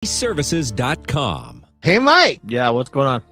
Services.com. Hey, Mike. Yeah, what's going on?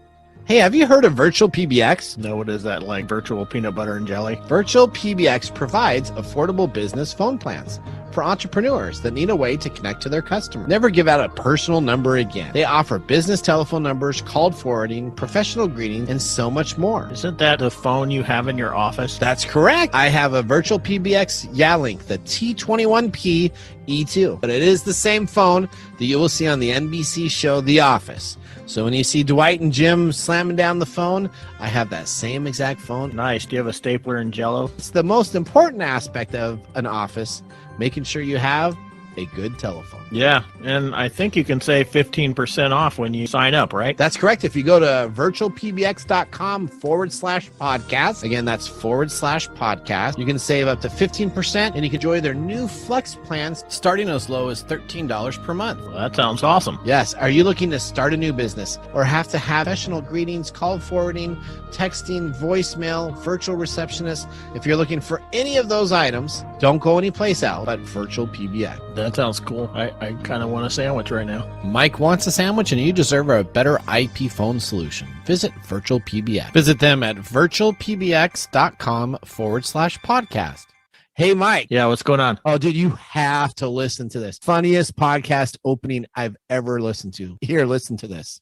Hey, have you heard of Virtual PBX? No, what is that, like virtual peanut butter and jelly? Virtual PBX provides affordable business phone plans for entrepreneurs that need a way to connect to their customers. Never give out a personal number again. They offer business telephone numbers, call forwarding, professional greetings, and so much more. Isn't that the phone you have in your office? That's correct. I have a Virtual PBX Yalink, the T21P E2, but it is the same phone that you will see on the NBC show The Office. So when you see Dwight and Jim slamming down the phone, I have that same exact phone. Nice. Do you have a stapler and Jell-O? It's the most important aspect of an office, making sure you have a good telephone. Yeah, and I think you can save 15% off when you sign up, right? That's correct. If you go to virtualpbx.com/podcast, again, that's /podcast, you can save up to 15% and you can enjoy their new Flex plans starting as low as $13 per month. Well, that sounds awesome. Yes. Are you looking to start a new business or have to have professional greetings, call forwarding, texting, voicemail, virtual receptionist? If you're looking for any of those items, don't go anyplace else but Virtual PBX. That sounds cool. I kind of want a sandwich right now. Mike wants a sandwich and you deserve a better IP phone solution. Visit Virtual PBX. Visit them at virtualpbx.com/podcast. Hey, Mike. Yeah, what's going on? Oh, dude, you have to listen to this. Funniest podcast opening I've ever listened to. Here, listen to this.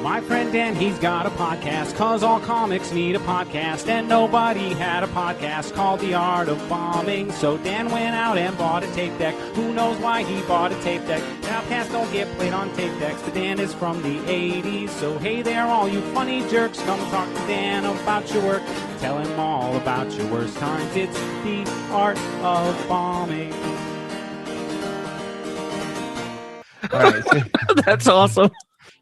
My friend Dan, he's got a podcast, 'cause all comics need a podcast, and nobody had a podcast called The Art of Bombing. So Dan went out and bought a tape deck. Who knows why he bought a tape deck? Podcasts don't get played on tape decks, but Dan is from the 80s. So hey there, all you funny jerks, come talk to Dan about your work. Tell him all about your worst times. It's The Art of Bombing. All right. That's awesome.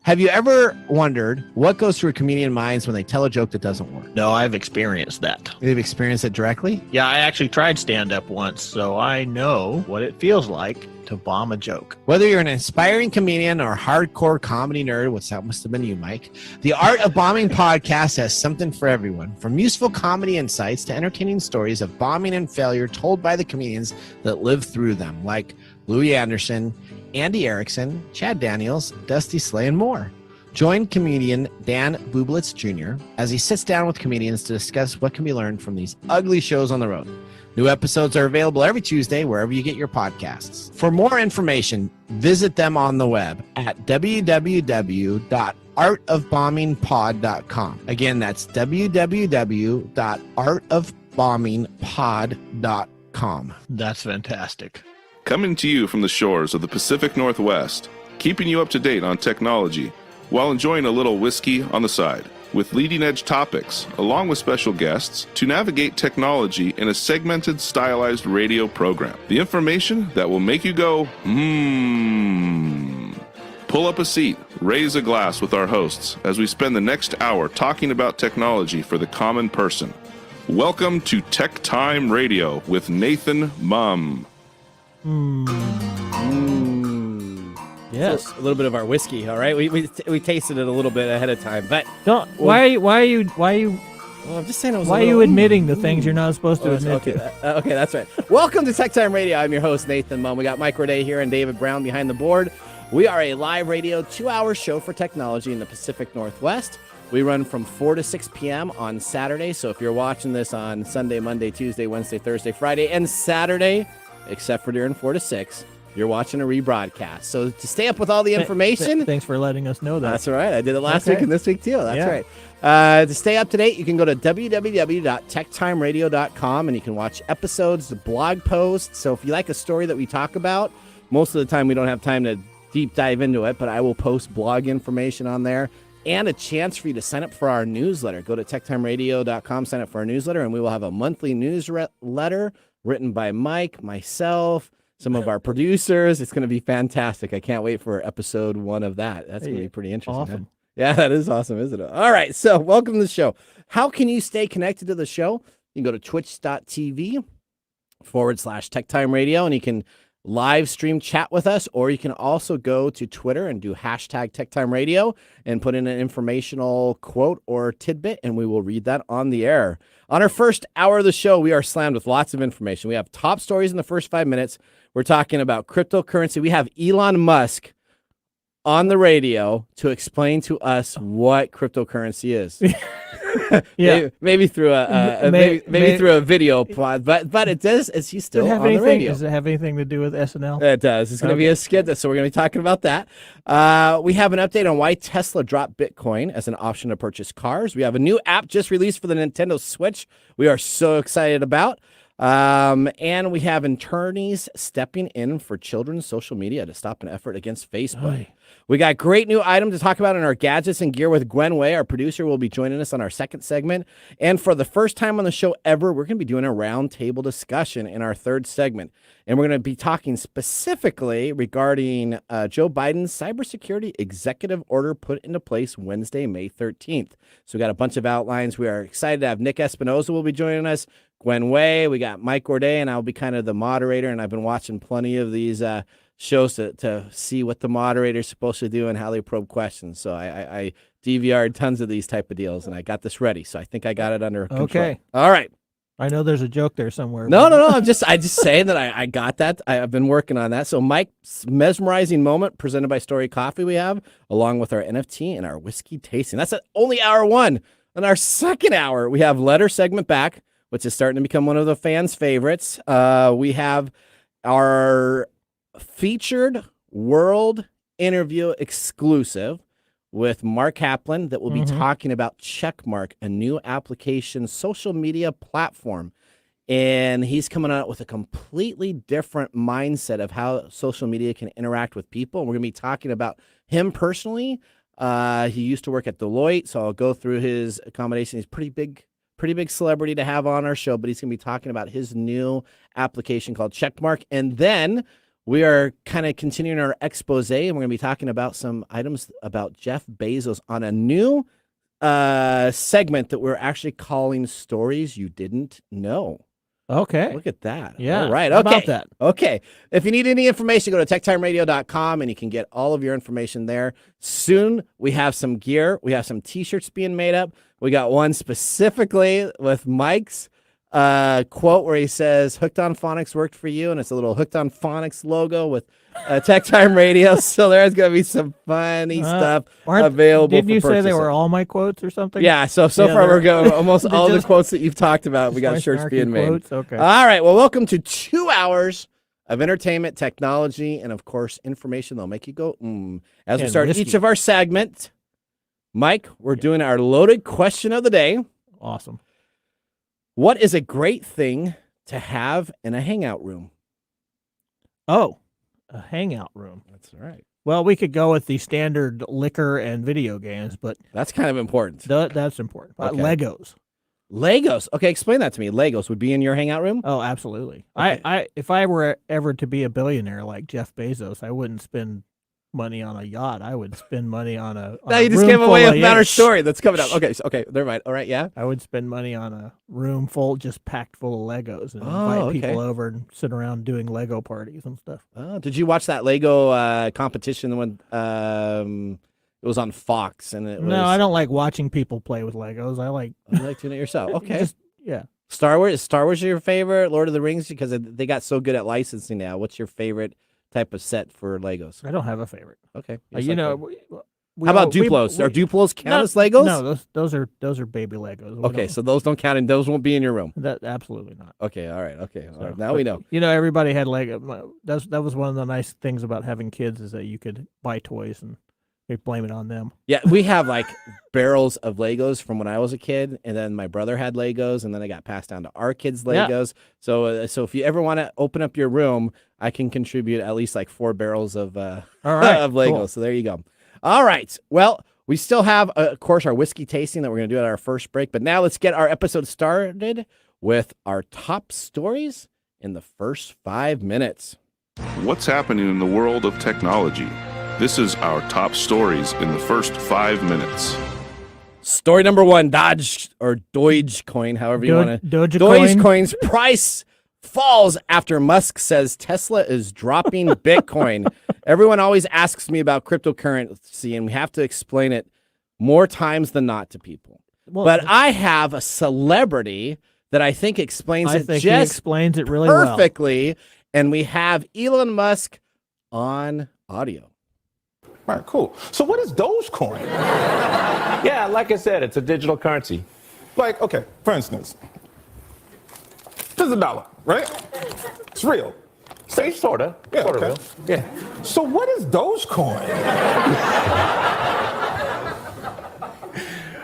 Have you ever wondered what goes through a comedian's minds when they tell a joke that doesn't work? No, I've experienced that. You've experienced it directly? Yeah, I actually tried stand-up once, so I know what it feels like to bomb a joke. Whether you're an inspiring comedian or a hardcore comedy nerd, which that must have been you, Mike, the Art of Bombing podcast has something for everyone. From useful comedy insights to entertaining stories of bombing and failure told by the comedians that live through them, like Louis Anderson, Andy Erickson, Chad Daniels, Dusty Slay, and more. Join comedian Dan Bublitz Jr. as he sits down with comedians to discuss what can be learned from these ugly shows on the road. New episodes are available every Tuesday wherever you get your podcasts. For more information, visit them on the web at www.artofbombingpod.com. Again, that's www.artofbombingpod.com. That's fantastic. Coming to you from the shores of the Pacific Northwest, keeping you up to date on technology while enjoying a little whiskey on the side, with leading-edge topics, along with special guests, to navigate technology in a segmented, stylized radio program. The information that will make you go, Pull up a seat, raise a glass with our hosts as we spend the next hour talking about technology for the common person. Welcome to TechTime Radio with Nathan Mumm. Yes, So, a little bit of our whiskey. All right, we tasted it a little bit ahead of time, but don't. Why are you? Well, I'm just saying. Why are you admitting the things you're not supposed to admit okay, to? Okay, that's right. Welcome to TechTime Radio. I'm your host Nathan Mumm. We got Mike Roday here and David Brown behind the board. We are a live radio 2-hour show for technology in the Pacific Northwest. We run from 4 to 6 p.m. on Saturday. So if you're watching this on Sunday, Monday, Tuesday, Wednesday, Thursday, Friday, and Saturday, except for during 4 to 6, you're watching a rebroadcast. So to stay up with all the information. Thanks for letting us know that. That's all right. I did it last week and this week too. That's right. To stay up to date, you can go to www.techtimeradio.com and you can watch episodes, the blog posts. So if you like a story that we talk about, most of the time we don't have time to deep dive into it, but I will post blog information on there and a chance for you to sign up for our newsletter. Go to techtimeradio.com, sign up for our newsletter, and we will have a monthly newsletter written by Mike, myself, some of our producers. It's going to be fantastic. I can't wait for episode 1 of that. That's going to be pretty interesting. Awesome. Huh? Yeah, that is awesome, isn't it? All right, so welcome to the show. How can you stay connected to the show? You can go to twitch.tv/TechTimeRadio, and you can live stream chat with us, or you can also go to Twitter and do hashtag TechTimeRadio and put in an informational quote or tidbit, and we will read that on the air. On our first hour of the show, we are slammed with lots of information. We have top stories in the first 5 minutes. We're talking about cryptocurrency. We have Elon Musk on the radio to explain to us what cryptocurrency is. Yeah. maybe through maybe through a video pod, but it does. Is he still on the radio? Does it have anything to do with SNL? It does. It's going to be a skit, so we're going to be talking about that. We have an update on why Tesla dropped Bitcoin as an option to purchase cars. We have a new app just released for the Nintendo Switch. We are so excited about. And we have attorneys stepping in for children's social media to stop an effort against Facebook. We got great new item to talk about in our gadgets and gear with Gwen Way. Our producer will be joining us on our second segment. And for the first time on the show ever, we're going to be doing a roundtable discussion in our third segment. And we're going to be talking specifically regarding Joe Biden's cybersecurity executive order put into place Wednesday, May 13th. So we got a bunch of outlines. We are excited to have Nick Espinoza will be joining us. Gwen Way, we got Mike Gorday, and I'll be kind of the moderator, and I've been watching plenty of these shows to see what the moderator's supposed to do and how they probe questions. So I DVR'd tons of these type of deals, and I got this ready, so I think I got it under control. Okay. All right. I know there's a joke there somewhere. No. I'm just saying that I got that. I've been working on that. So Mike's mesmerizing moment presented by Story Coffee we have, along with our NFT and our whiskey tasting. That's only hour one. In our second hour, we have letter segment back, which is starting to become one of the fans' favorites. We have our featured world interview exclusive with Mark Kaplan that will be talking about Checkmark, a new application social media platform. And he's coming out with a completely different mindset of how social media can interact with people. And we're going to be talking about him personally. He used to work at Deloitte, so I'll go through his accommodation. He's pretty big celebrity to have on our show, but he's going to be talking about his new application called Checkmark. And then we are kind of continuing our expose, and we're going to be talking about some items about Jeff Bezos on a new segment that we're actually calling Stories You Didn't Know. Okay. Look at that. Yeah. All right. How Okay. about that? Okay. If you need any information, go to TechTimeRadio.com and you can get all of your information there. Soon we have some gear. We have some T-shirts being made up. We got one specifically with Mike's quote where he says, "Hooked on Phonics worked for you," and it's a little Hooked on Phonics logo with Tech Time Radio. So there's going to be some funny stuff available. Didn't for you say they purchasing. war all my quotes or something? Yeah, so Yeah, far we're going almost all the just- quotes that you've talked about. We got My shirts snarky being made. quotes? Okay. All right, well, welcome to 2 hours of entertainment, technology, and of course, information that'll make you go, As we And start whiskey. each of our segments, Mike, we're doing our loaded question of the day. Awesome. What is a great thing to have in a hangout room? Oh, a hangout room. That's right. Well, we could go with the standard liquor and video games, but That's kind of important. that's important. Okay. Legos. Legos. Okay, explain that to me. Legos would be in your hangout room? Oh, absolutely. Okay. I if I were ever to be a billionaire like Jeff Bezos, I wouldn't spend money on a yacht. I would spend money on a. Now a you just room gave full away of- another story that's coming up. Okay, never mind. All right, yeah. I would spend money on a room full, just packed full of Legos, and Oh, invite okay. people over and sit around doing Lego parties and stuff. Oh, did you watch that Lego competition when it was on Fox? And it was, No, I don't like watching people play with Legos. I like You like doing it yourself. Okay. just yeah. Star Wars. Is Star Wars your favorite? Lord of the Rings, because they got so good at licensing now. What's your favorite type of set for Legos? I don't have a favorite. Okay. You know, How about Duplos? Are Duplos count as Legos? No, those are baby Legos. We Okay, don't- so those don't count, and those won't be in your room. that absolutely not. Okay, all right, okay. All right. So, Now we but, know. You know, everybody had Lego. That was one of the nice things about having kids is that you could buy toys and they blame it on them. Yeah, we have like barrels of Legos from when I was a kid, and then my brother had Legos, and then I got passed down to our kids' Yeah. Legos. So if you ever want to open up your room, I can contribute at least like 4 barrels of All right, of Legos. cool. So there you go. All right. Well, we still have, of course, our whiskey tasting that we're going to do at our first break. But now let's get our episode started with our top stories in the first 5 minutes. What's happening in the world of technology? This is our top stories in the first 5 minutes. Story number 1, Dogecoin, however you want to. Dogecoin. Dogecoin's price falls after Musk says Tesla is dropping Bitcoin. Everyone always asks me about cryptocurrency, and we have to explain it more times than not to people. Well, But I have a celebrity that I think explains I it think he just explains it really well. perfectly. and we have Elon Musk on audio. All right, cool. So what is Dogecoin? Yeah, like I said, it's a digital currency. Like, okay, for instance, this is $1, right? It's real. Sorta. Yeah, Sorta okay. real. Yeah. So what is Dogecoin?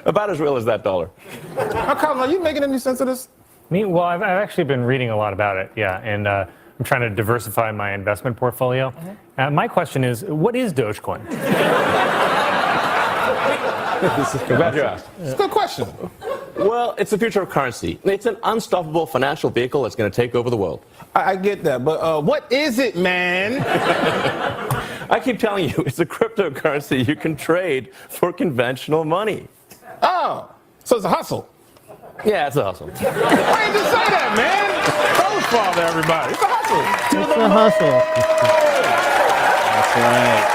About as real as that dollar. Now, Colin, are you making any sense of this? Well, I've actually been reading a lot about it, yeah, and I'm trying to diversify my investment portfolio. My question is, what is Dogecoin? I'm glad you asked. It's a good question. Well, it's the future of currency. It's an unstoppable financial vehicle that's going to take over the world. I get that, but what is it, man? I keep telling you, it's a cryptocurrency you can trade for conventional money. Oh, so it's a hustle. Yeah, it's a hustle. Why didn't you say that, man? Doge father, everybody. It's a hustle. It's a hustle. That's right.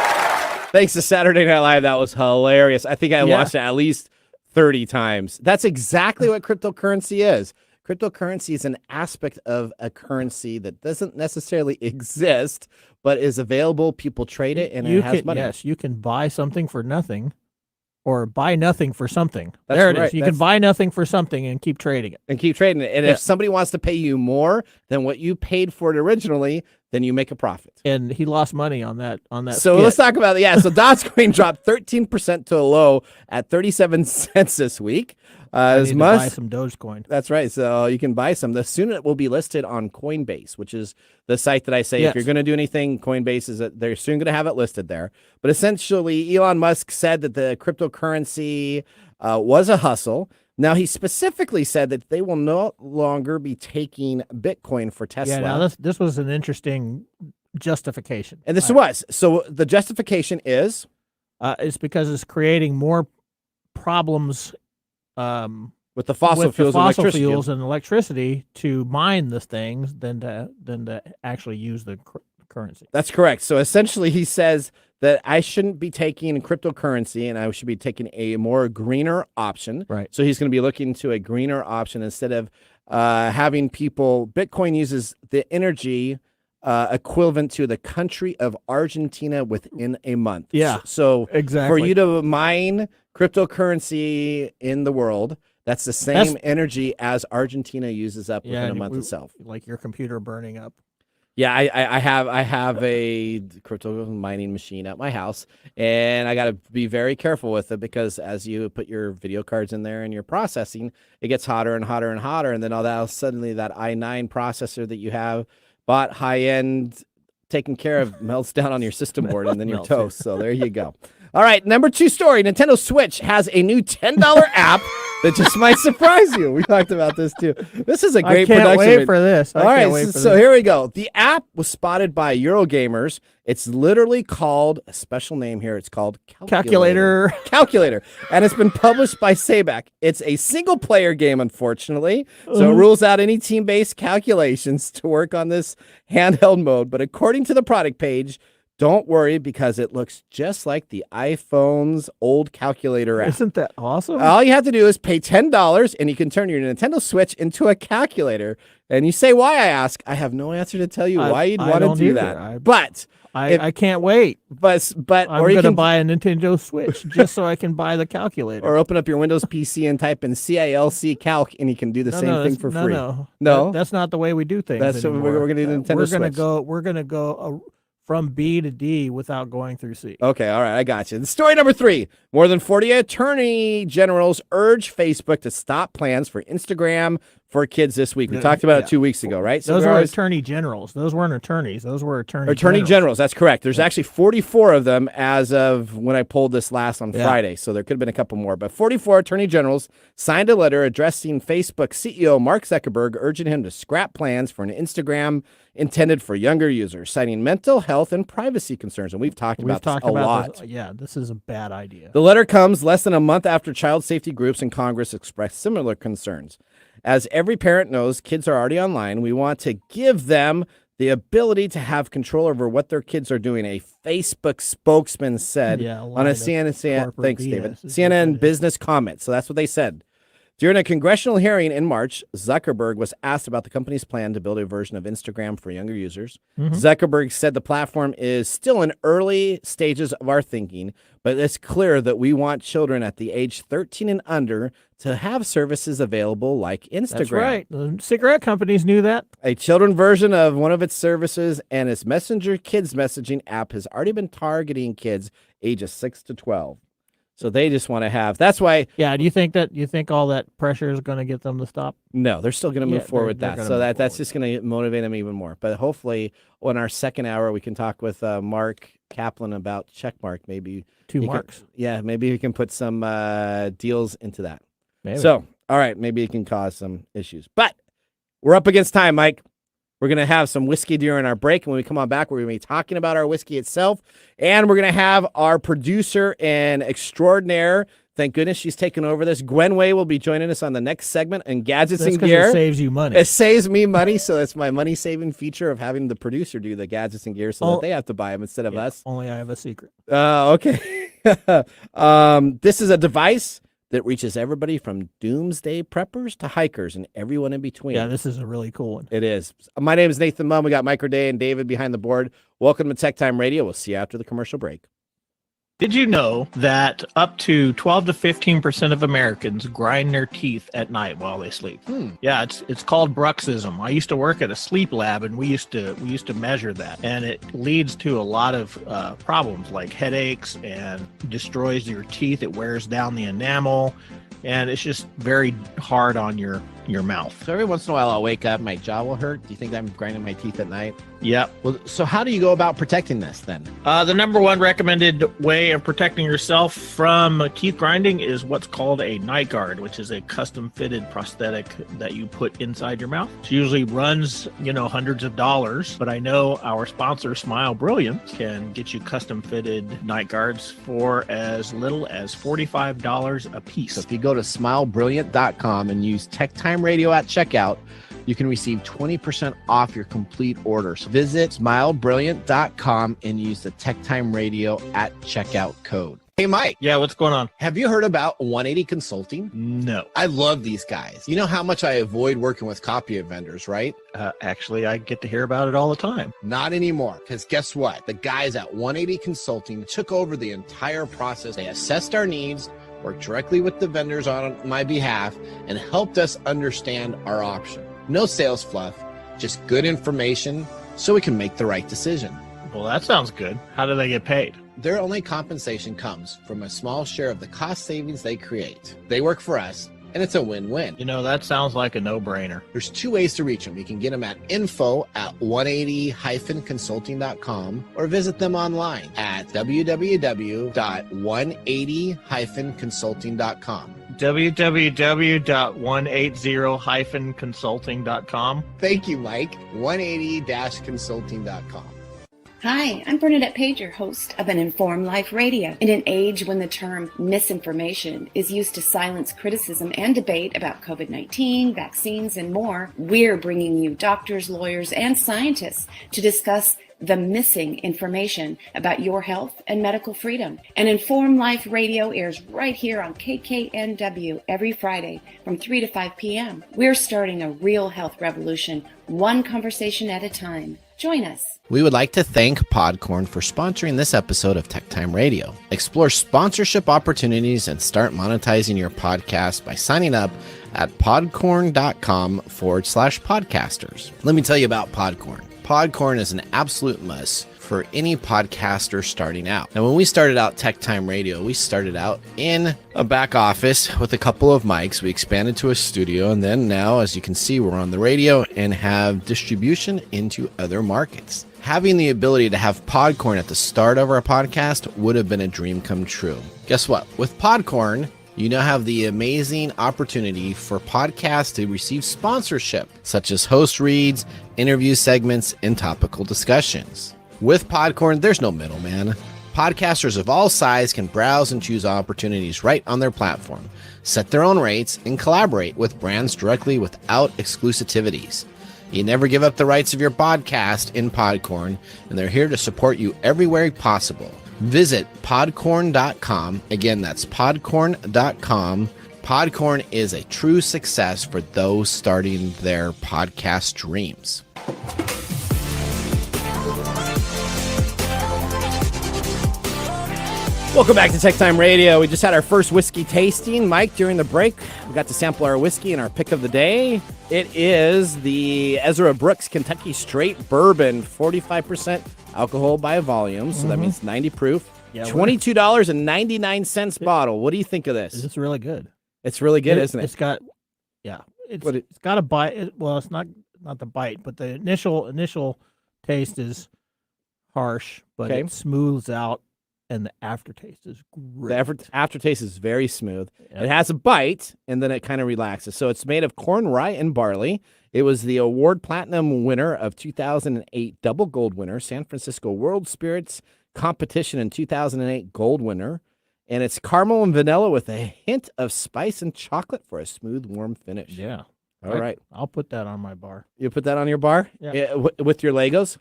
Thanks to Saturday Night Live. That was hilarious. I think I watched it at least 30 times. That's exactly what cryptocurrency is. Cryptocurrency is an aspect of a currency that doesn't necessarily exist, but is available. People trade it, and it has money. Yes, you can buy something for nothing, or buy nothing for something. That's there it right. is. You can buy nothing for something and keep trading it. And keep trading it. And if somebody wants to pay you more than what you paid for it originally, then you make a profit. And he lost money on that. So let's talk about it. Yeah. So Dogecoin dropped 13% to a low at 37 cents this week. I need to buy some Dogecoin. That's right. So you can buy some. Soon it will be listed on Coinbase, which is the site that I say if you're going to do anything, Coinbase is they're soon going to have it listed there. But essentially, Elon Musk said that the cryptocurrency was a hustle. Now, he specifically said that they will no longer be taking Bitcoin for Tesla. Yeah, now this was an interesting justification. And this was. So the justification is? It's because it's creating more problems with the fossil fuels and electricity to mine the things than to actually use the currency. That's correct. So essentially, he says that I shouldn't be taking cryptocurrency and I should be taking a more greener option. Right. So he's going to be looking to a greener option instead of having people. Bitcoin uses the energy equivalent to the country of Argentina within a month. Yeah. So exactly. For you to mine cryptocurrency in the world, that's the same energy as Argentina uses up within a month itself. Like your computer burning up. Yeah, I have a crypto mining machine at my house, and I got to be very careful with it because as you put your video cards in there and you're processing, it gets hotter and hotter and hotter, and then all that suddenly that i9 processor that you have bought high end taken care of melts down on your system board, and then you're toast. So there you go. All right, number 2 story. Nintendo Switch has a new $10 app that just might surprise you. We talked about this too. This is a great production. I can't wait for this. All right, so here we go. The app was spotted by Eurogamers. It's literally called, a special name here, it's called Calculator. Calculator. And it's been published by Sabac. It's a single-player game, unfortunately, so it rules out any team-based calculations to work on this handheld mode. But according to the product page, don't worry because it looks just like the iPhone's old calculator app. Isn't that awesome? All you have to do is pay $10 and you can turn your Nintendo Switch into a calculator. And you say, why, I ask? I have no answer to tell you why you'd want to do that. But I can't wait. But I'm going to buy a Nintendo Switch just so I can buy the calculator. Or open up your Windows PC and type in CALC calc and you can do the same thing for free. No, that's not the way we do things. That's what we're going to do. Nintendo Switch. We're going to go from B to D without going through C. Okay, all right, I got you. Story number 3. More than 40 attorney generals urge Facebook to stop plans for Instagram for kids this week. We talked about it 2 weeks ago, right? So those were attorney generals. Those weren't attorneys. Those were attorney generals. That's correct. There's actually 44 of them as of when I pulled this last on Friday. So there could have been a couple more. But 44 attorney generals signed a letter addressing Facebook CEO Mark Zuckerberg, urging him to scrap plans for an Instagram intended for younger users, citing mental health and privacy concerns. And we've talked about this a lot. This is a bad idea. The letter comes less than a month after child safety groups in Congress expressed similar concerns. As every parent knows, kids are already online. We want to give them the ability to have control over what their kids are doing, a Facebook spokesman said on a CNN, thanks, David, CNN business comment. So that's what they said. During a congressional hearing in March, Zuckerberg was asked about the company's plan to build a version of Instagram for younger users. Zuckerberg said the platform is still in early stages of our thinking, but it's clear that we want children at the age 13 and under to have services available like Instagram. That's right. The cigarette companies knew that. A children version of one of its services and its Messenger Kids messaging app has already been targeting kids ages 6 to 12. So they just want to have. That's why. Yeah. Do you think all that pressure is going to get them to stop? No, they're still going to move forward with they're that. So that's just going to motivate them even more. But hopefully, on our second hour, we can talk with Mark Kaplan about Checkmark. Maybe Two marks. Maybe we can put some deals into that. Maybe. So, all right, maybe it can cause some issues. But we're up against time, Mike. We're going to have some whiskey during our break. When we come on back, we're going to be talking about our whiskey itself. And we're going to have our producer and extraordinaire, thank goodness she's taken over this, Gwen Way will be joining us on the next segment on Gadgets and Gear. It saves you money. It saves me money, so that's my money-saving feature of having the producer do the Gadgets and Gear so that they have to buy them instead of us. Only I have a secret. Okay. This is a device that reaches everybody from doomsday preppers to hikers and everyone in between. Yeah, this is a really cool one. It is. My name is Nathan Mumm. We got Mike Day and David behind the board. Welcome to Tech Time Radio. We'll see you after the commercial break. Did you know that up to 12 to 15% of Americans grind their teeth at night while they sleep? Yeah, it's called bruxism. I used to work at a sleep lab, and we used to measure that, and it leads to a lot of problems like headaches and destroys your teeth. It wears down the enamel, and it's just very hard on your mouth. So every once in a while I'll wake up, my jaw will hurt. Do you think I'm grinding my teeth at night? Yep. Well, so how do you go about protecting this then? The number one recommended way of protecting yourself from teeth grinding is what's called a night guard, which is a custom fitted prosthetic that you put inside your mouth. It usually runs, hundreds of dollars, but I know our sponsor, Smile Brilliant, can get you custom fitted night guards for as little as $45 a piece. So if you go to smilebrilliant.com and use TechTime Radio at checkout, you can receive 20% off your complete order. So visit smilebrilliant.com and use the TechTime Radio at checkout code. Hey, Mike. Yeah, what's going on? Have you heard about 180 Consulting? No. I love these guys. You know how much I avoid working with copy vendors, right? Actually, I get to hear about it all the time. Not anymore, because guess what? The guys at 180 Consulting took over the entire process. They assessed our needs, worked directly with the vendors on my behalf, and helped us understand our option. No sales fluff, just good information so we can make the right decision. Well, that sounds good. How do they get paid? Their only compensation comes from a small share of the cost savings they create. They work for us, and it's a win-win. That sounds like a no-brainer. There's two ways to reach them. You can get them at info@180-consulting.com or visit them online at www.180-consulting.com. www.180-consulting.com. Thank you, Mike. 180-consulting.com. Hi, I'm Bernadette Pager, host of An Informed Life Radio. In an age when the term misinformation is used to silence criticism and debate about COVID-19, vaccines, and more, we're bringing you doctors, lawyers, and scientists to discuss the missing information about your health and medical freedom. An Informed Life Radio airs right here on KKNW every Friday from 3 to 5 p.m. We're starting a real health revolution, one conversation at a time. Join us. We would like to thank Podcorn for sponsoring this episode of Tech Time Radio. Explore sponsorship opportunities and start monetizing your podcast by signing up at podcorn.com/podcasters. Let me tell you about Podcorn. Podcorn is an absolute must for any podcaster starting out. Now, when we started out Tech Time Radio, we started out in a back office with a couple of mics. We expanded to a studio, and then now, as you can see, we're on the radio and have distribution into other markets. Having the ability to have Podcorn at the start of our podcast would have been a dream come true. Guess what? With Podcorn, you now have the amazing opportunity for podcasts to receive sponsorship, such as host reads, interview segments, and topical discussions. With Podcorn, there's no middleman. Podcasters of all sizes can browse and choose opportunities right on their platform, set their own rates, and collaborate with brands directly without exclusivities. You never give up the rights of your podcast in Podcorn, and they're here to support you everywhere possible. Visit podcorn.com. Again, that's podcorn.com Podcorn is a true success for those starting their podcast dreams. Welcome back to TechTime Radio. We just had our first whiskey tasting. Mike, during the break, we got to sample our whiskey and our pick of the day. It is the Ezra Brooks Kentucky Straight Bourbon, 45% alcohol by volume, so that means 90 proof. Yeah, $22.99 bottle. What do you think of this? It's really good. It's really good, isn't it? It's got a bite. Well, it's not the bite, but the initial taste is harsh, but it smooths out. And the aftertaste is great. The aftertaste is very smooth. Yep. It has a bite, and then it kind of relaxes. So it's made of corn, rye, and barley. It was the award platinum winner of 2008, double gold winner, San Francisco World Spirits Competition in 2008, gold winner. And it's caramel and vanilla with a hint of spice and chocolate for a smooth, warm finish. Yeah. All right. I'll put that on my bar. You put that on your bar? Yeah. With your Legos?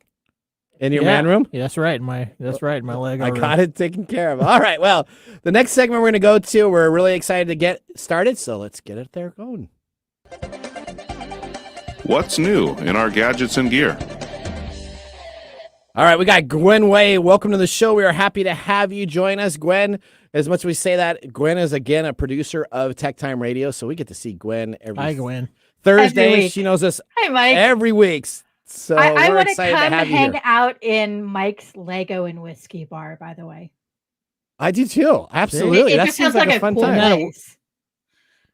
In your man room? Yeah, that's right. My Lego room. I got it taken care of. All right. Well, the next segment we're going to go to, we're really excited to get started, so let's get it there going. What's new in our gadgets and gear? All right, we got Gwen Way. Welcome to the show. We are happy to have you join us, Gwen. As much as we say that, Gwen is, again, a producer of TechTime Radio, so we get to see Gwen Hi, Gwen. Thursday. She knows us every week. So I we're want to excited come to have you hang here. out in Mike's Lego and whiskey bar, by the way. I do too. Absolutely. It That just seems sounds like a fun cool time. place.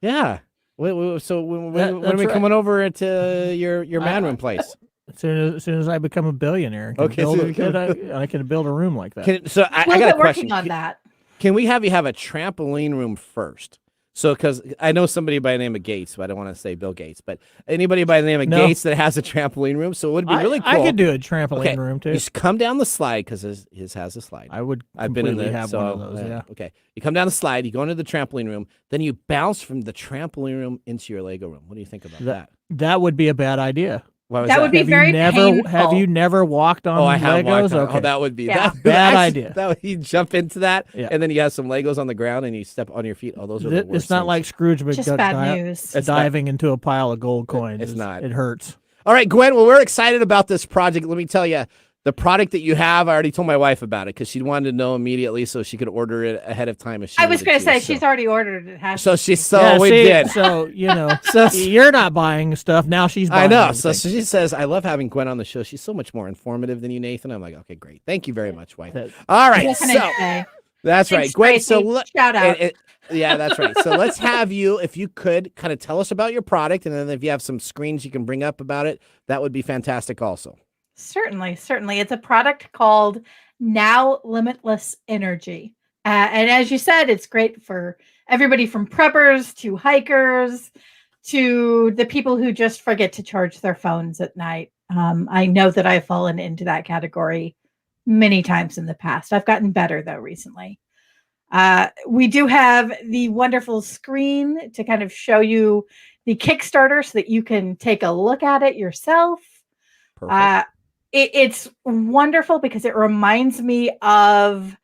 Yeah. So when That's are we right. coming over to your man room place? As soon as I become a billionaire, I can build a room like that. I We'll got a get question. working on that. Can we have you have a trampoline room first? So, because I know somebody by the name of Gates, but I don't want to say Bill Gates, but anybody by the name of Gates that has a trampoline room. So it would be really cool. I could do a trampoline room too. You just come down the slide because his has a slide. I've been in there. have one of those. Yeah. Okay. You come down the slide. You go into the trampoline room. Then you bounce from the trampoline room into your Lego room. What do you think about that? That would be a bad idea. Why was That would be very painful. Have you never walked on I have Legos? walked on. Okay. Oh, that would be bad idea. You jump into that, Yeah. and then you have some Legos on the ground, and you step on your feet. Oh, those are the worst It's not things. like Scrooge Just bad news. diving into a pile of gold coins. It's not. It hurts. All right, Gwen. Well, we're excited about this project. Let me tell you, the product that you have, I already told my wife about it because she wanted to know immediately so she could order it ahead of time. If she I was going to say, so. she's already ordered it. We did. So, you're not buying stuff. Now she's buying I know. everything. So she says, I love having Gwen on the show. She's so much more informative than you, Nathan. I'm like, okay, great. Thank you very much, wife. All right. What can I say? That's right. Thanks, Gwen, Tracy. Shout out. Yeah, that's right. So let's have you, if you could, kind of tell us about your product, and then if you have some screens you can bring up about it, that would be fantastic also. Certainly. It's a product called Now Limitless Energy. And as you said, it's great for everybody from preppers to hikers to the people who just forget to charge their phones at night. I know that I've fallen into that category many times in the past. I've gotten better, though, recently. We do have the wonderful screen to kind of show you the Kickstarter so that you can take a look at it yourself. Perfect. It's wonderful because it reminds me of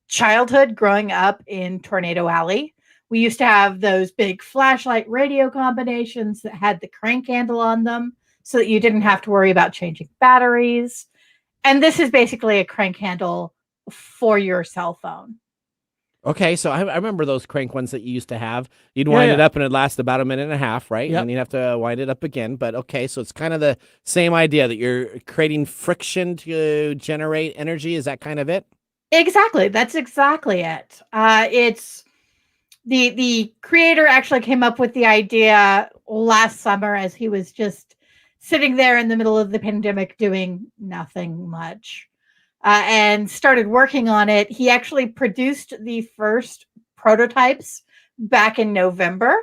childhood growing up in Tornado Alley. We used to have those big flashlight radio combinations that had the crank handle on them so that you didn't have to worry about changing batteries. And this is basically a crank handle for your cell phone. Okay, so I remember those crank ones that you used to have. You'd wind it up and it'd last about a minute and a half, right? Yep. And you'd have to wind it up again. But okay, so it's kind of the same idea that you're creating friction to generate energy. Is that kind of it? Exactly. That's exactly it. It's the creator actually came up with the idea last summer as he was just sitting there in the middle of the pandemic doing nothing much. And started working on it. He actually produced the first prototypes back in November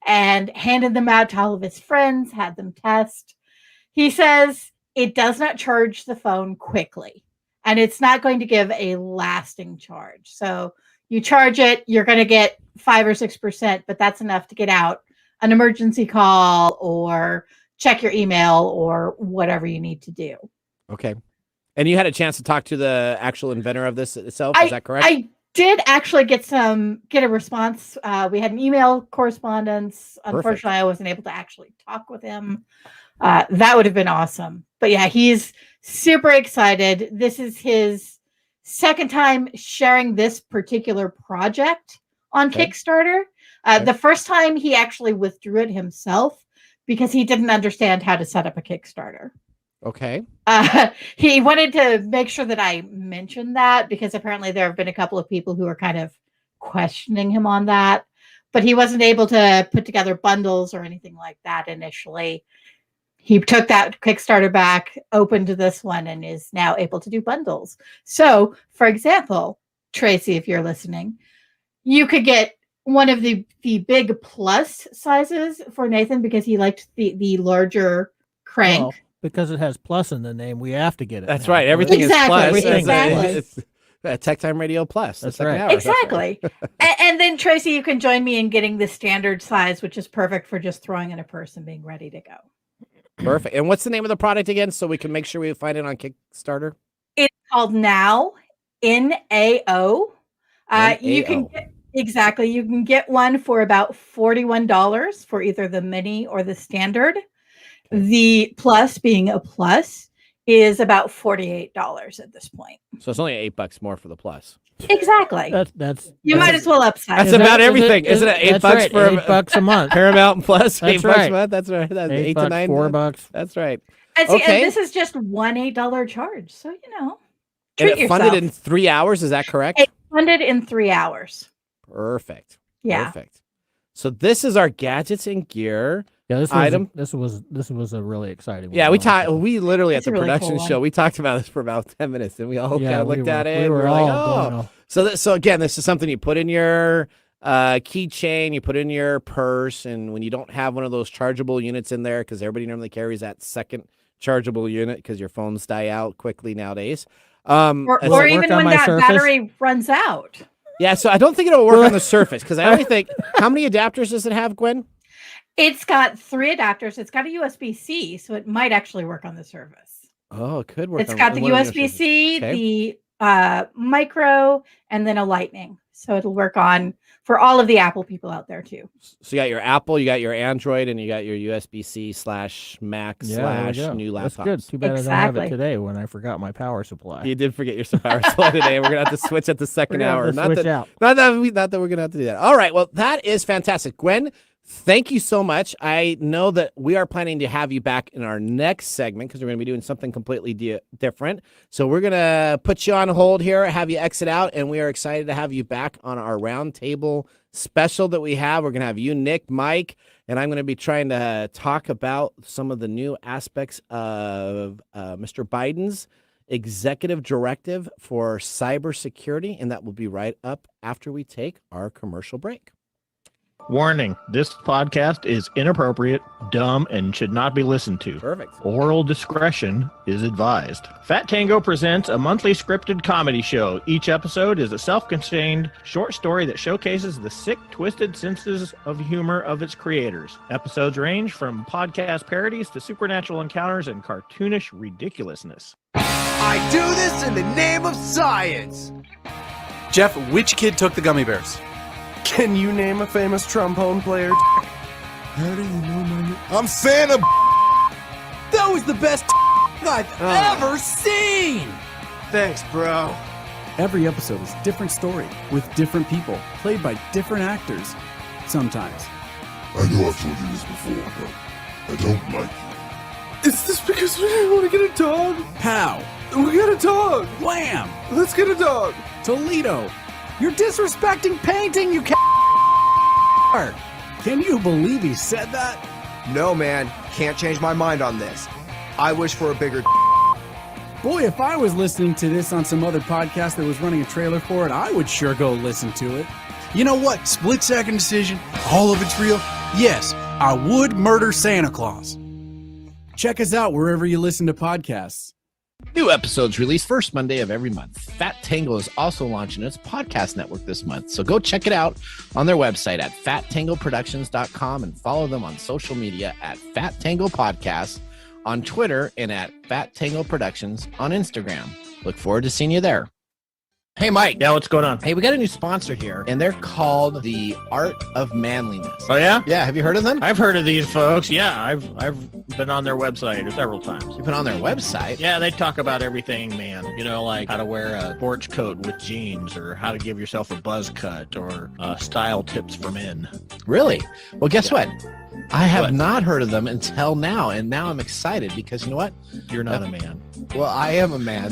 and handed them out to all of his friends, had them test. He says it does not charge the phone quickly and it's not going to give a lasting charge. So you charge it, you're going to get 5 or 6%, but that's enough to get out an emergency call or check your email or whatever you need to do. Okay. And you had a chance to talk to the actual inventor of this itself, is that correct? I did actually get a response. We had an email correspondence. Unfortunately, I wasn't able to actually talk with him. That would have been awesome. But yeah, he's super excited. This is his second time sharing this particular project on Kickstarter. The first time he actually withdrew it himself because he didn't understand how to set up a Kickstarter. Okay. He wanted to make sure that I mentioned that because apparently there have been a couple of people who are kind of questioning him on that, but he wasn't able to put together bundles or anything like that initially. He took that Kickstarter back, opened this one, and is now able to do bundles. So, for example, Tracy, if you're listening, you could get one of the big plus sizes for Nathan because he liked the larger crank. Well, because it has plus in the name, we have to get it. That's now. right. Everything is plus. Exactly. It's TechTime Radio Plus. That's right. Hour. Exactly. And then, Tracy, you can join me in getting the standard size, which is perfect for just throwing in a purse and being ready to go. Perfect. And what's the name of the product again so we can make sure we find it on Kickstarter? It's called Now, NAO. You can get, exactly. You can get one for about $41 for either the mini or the standard. The plus, being a plus, is about $48 at this point. So it's only $8 more for the plus. Exactly. That's you might as well upsize. That's about everything. Isn't it $8 right, for $8 a month? Paramount Plus, That's $8 right. a month. That's right. That's $8 to $9. $4. That's right. And see, and this is just one $8 charge. So, treat and it yourself. funded in 3 hours. Is that correct? It funded in 3 hours. Perfect. Yeah. Perfect. So this is our gadgets and gear. Yeah, this item. Was a really exciting one. Yeah, we literally at It's the a really production cool show, one. we talked about this for about 10 minutes and we all kind of looked at it. We were like, all going, So again, this is something you put in your keychain, you put in your purse, and when you don't have one of those chargeable units in there, because everybody normally carries that second chargeable unit because your phones die out quickly nowadays. Or even when that Surface? battery runs out. Yeah, so I don't think it'll work on the Surface because I only think, how many adapters does it have, Gwen? It's got 3 adapters. It's got a USB-C, so it might actually work on the Surface. Oh, it could work. It's got the USB-C, the micro, and then a Lightning. So it'll work for all of the Apple people out there too. So you got your Apple, you got your Android, and you got your USB-C / Mac / new laptops. That's good. Too bad I don't have it today when I forgot my power supply. You did forget your power supply today. We're gonna have to switch at the second hour. Not that we're gonna have to do that. All right. Well, that is fantastic, Gwen. Thank you so much. I know that we are planning to have you back in our next segment because we're going to be doing something completely different. So we're going to put you on hold here, have you exit out, and we are excited to have you back on our roundtable special that we have. We're going to have you, Nick, Mike, and I'm going to be trying to talk about some of the new aspects of Mr. Biden's executive directive for cybersecurity, and that will be right up after we take our commercial break. Warning, this podcast is inappropriate, dumb, and should not be listened to. Perfect. Oral discretion is advised. Fat Tango presents a monthly scripted comedy show. Each episode is a self-contained short story that showcases the sick, twisted senses of humor of its creators. Episodes range from podcast parodies to supernatural encounters and cartoonish ridiculousness. I do this in the name of science. Jeff, which kid took the gummy bears? Can you name a famous trombone player? How do you know my name? I'm Santa. That was the best I've ever seen. Thanks, bro. Every episode is a different story with different people, played by different actors. Sometimes. I know I've told you this before, but I don't like you. Is this because we want to get a dog? Pow! We got a dog! Wham! Let's get a dog! Toledo! You're disrespecting painting, you Can you believe he said that? No, man. Can't change my mind on this. I wish for a bigger Boy, if I was listening to this on some other podcast that was running a trailer for it, I would sure go listen to it. You know what? Split-second decision, all of it's real. Yes, I would murder Santa Claus. Check us out wherever you listen to podcasts. New episodes released first Monday of every month. Fat Tango is also launching its podcast network this month, so go check it out on their website at fattangoproductions.com and follow them on social media at Fat Tango Podcast on Twitter and at Fat Tango Productions on Instagram. Look forward to seeing you there. Hey, Mike. Yeah, what's going on? Hey, we got a new sponsor here, and they're called the Art of Manliness. Oh, yeah? Yeah, have you heard of them? I've heard of these folks. Yeah, I've been on their website several times. You've been on their website? Yeah, they talk about everything, man. You know, like how to wear a sports coat with jeans, or how to give yourself a buzz cut, or style tips for men. Really? Well, guess what? I have not heard of them until now, and now I'm excited because you know what? You're not a man. Well, I am a man.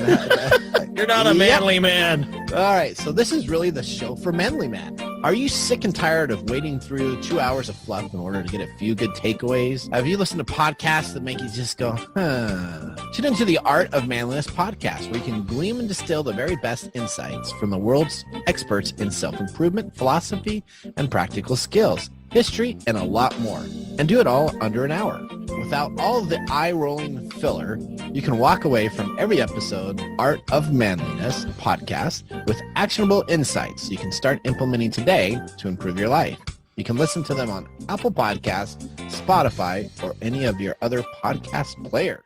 You're not a manly man. All right, so this is really the show for manly men. Are you sick and tired of wading through 2 hours of fluff in order to get a few good takeaways? Have you listened to podcasts that make you just go, huh? Tune into the Art of Manliness podcast, where you can glean and distill the very best insights from the world's experts in self-improvement, philosophy, and practical skills, history, and a lot more. And do it all under an hour. Without all of the eye-rolling filler, you can walk away from every episode, Art of Manliness podcast, with actionable insights you can start implementing today to improve your life. You can listen to them on Apple Podcasts, Spotify, or any of your other podcast players.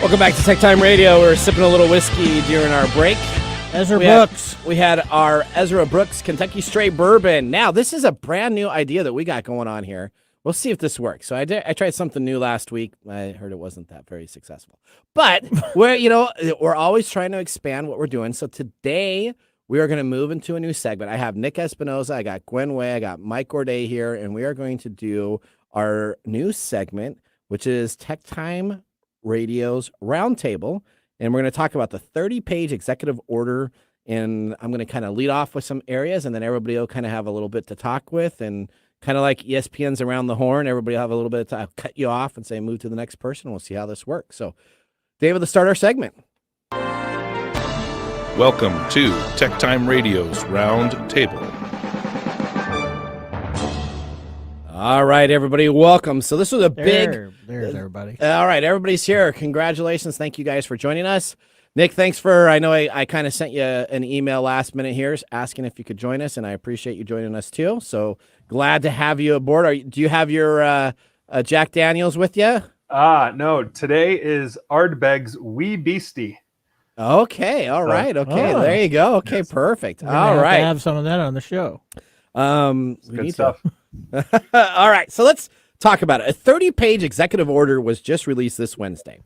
Welcome back to Tech Time Radio. We're sipping a little whiskey during our break. Ezra Brooks. We had our Ezra Brooks Kentucky Straight Bourbon. Now, this is a brand new idea that we got going on here. We'll see if this works. So I tried something new last week. I heard it wasn't that very successful. But we're always trying to expand what we're doing. So today we are going to move into a new segment. I have Nick Espinoza, I got Gwen Way, I got Mike Gorday here, and we are going to do our new segment, which is Tech Time Radio's Roundtable. And we're going to talk about the 30-page executive order, and I'm going to kind of lead off with some areas, and then everybody will kind of have a little bit to talk with, and kind of like ESPN's around the horn, everybody will have a little bit to cut you off and say, move to the next person, and we'll see how this works. So, David, let's start our segment. Welcome to Tech Time Radio's Round Table. All right, everybody, welcome. So this was a There's everybody. All right, everybody's here. Congratulations. Thank you guys for joining us. Nick, thanks for, I know I kind of sent you an email last minute here asking if you could join us, and I appreciate you joining us too. So glad to have you aboard. Do you have your Jack Daniels with you? No, today is Ardbeg's Wee Beastie. Okay, all right. Okay, there you go. Okay, yes. Perfect. All right. Have some of that on the show. Good stuff. All right, so let's talk about it. A 30-page executive order was just released this Wednesday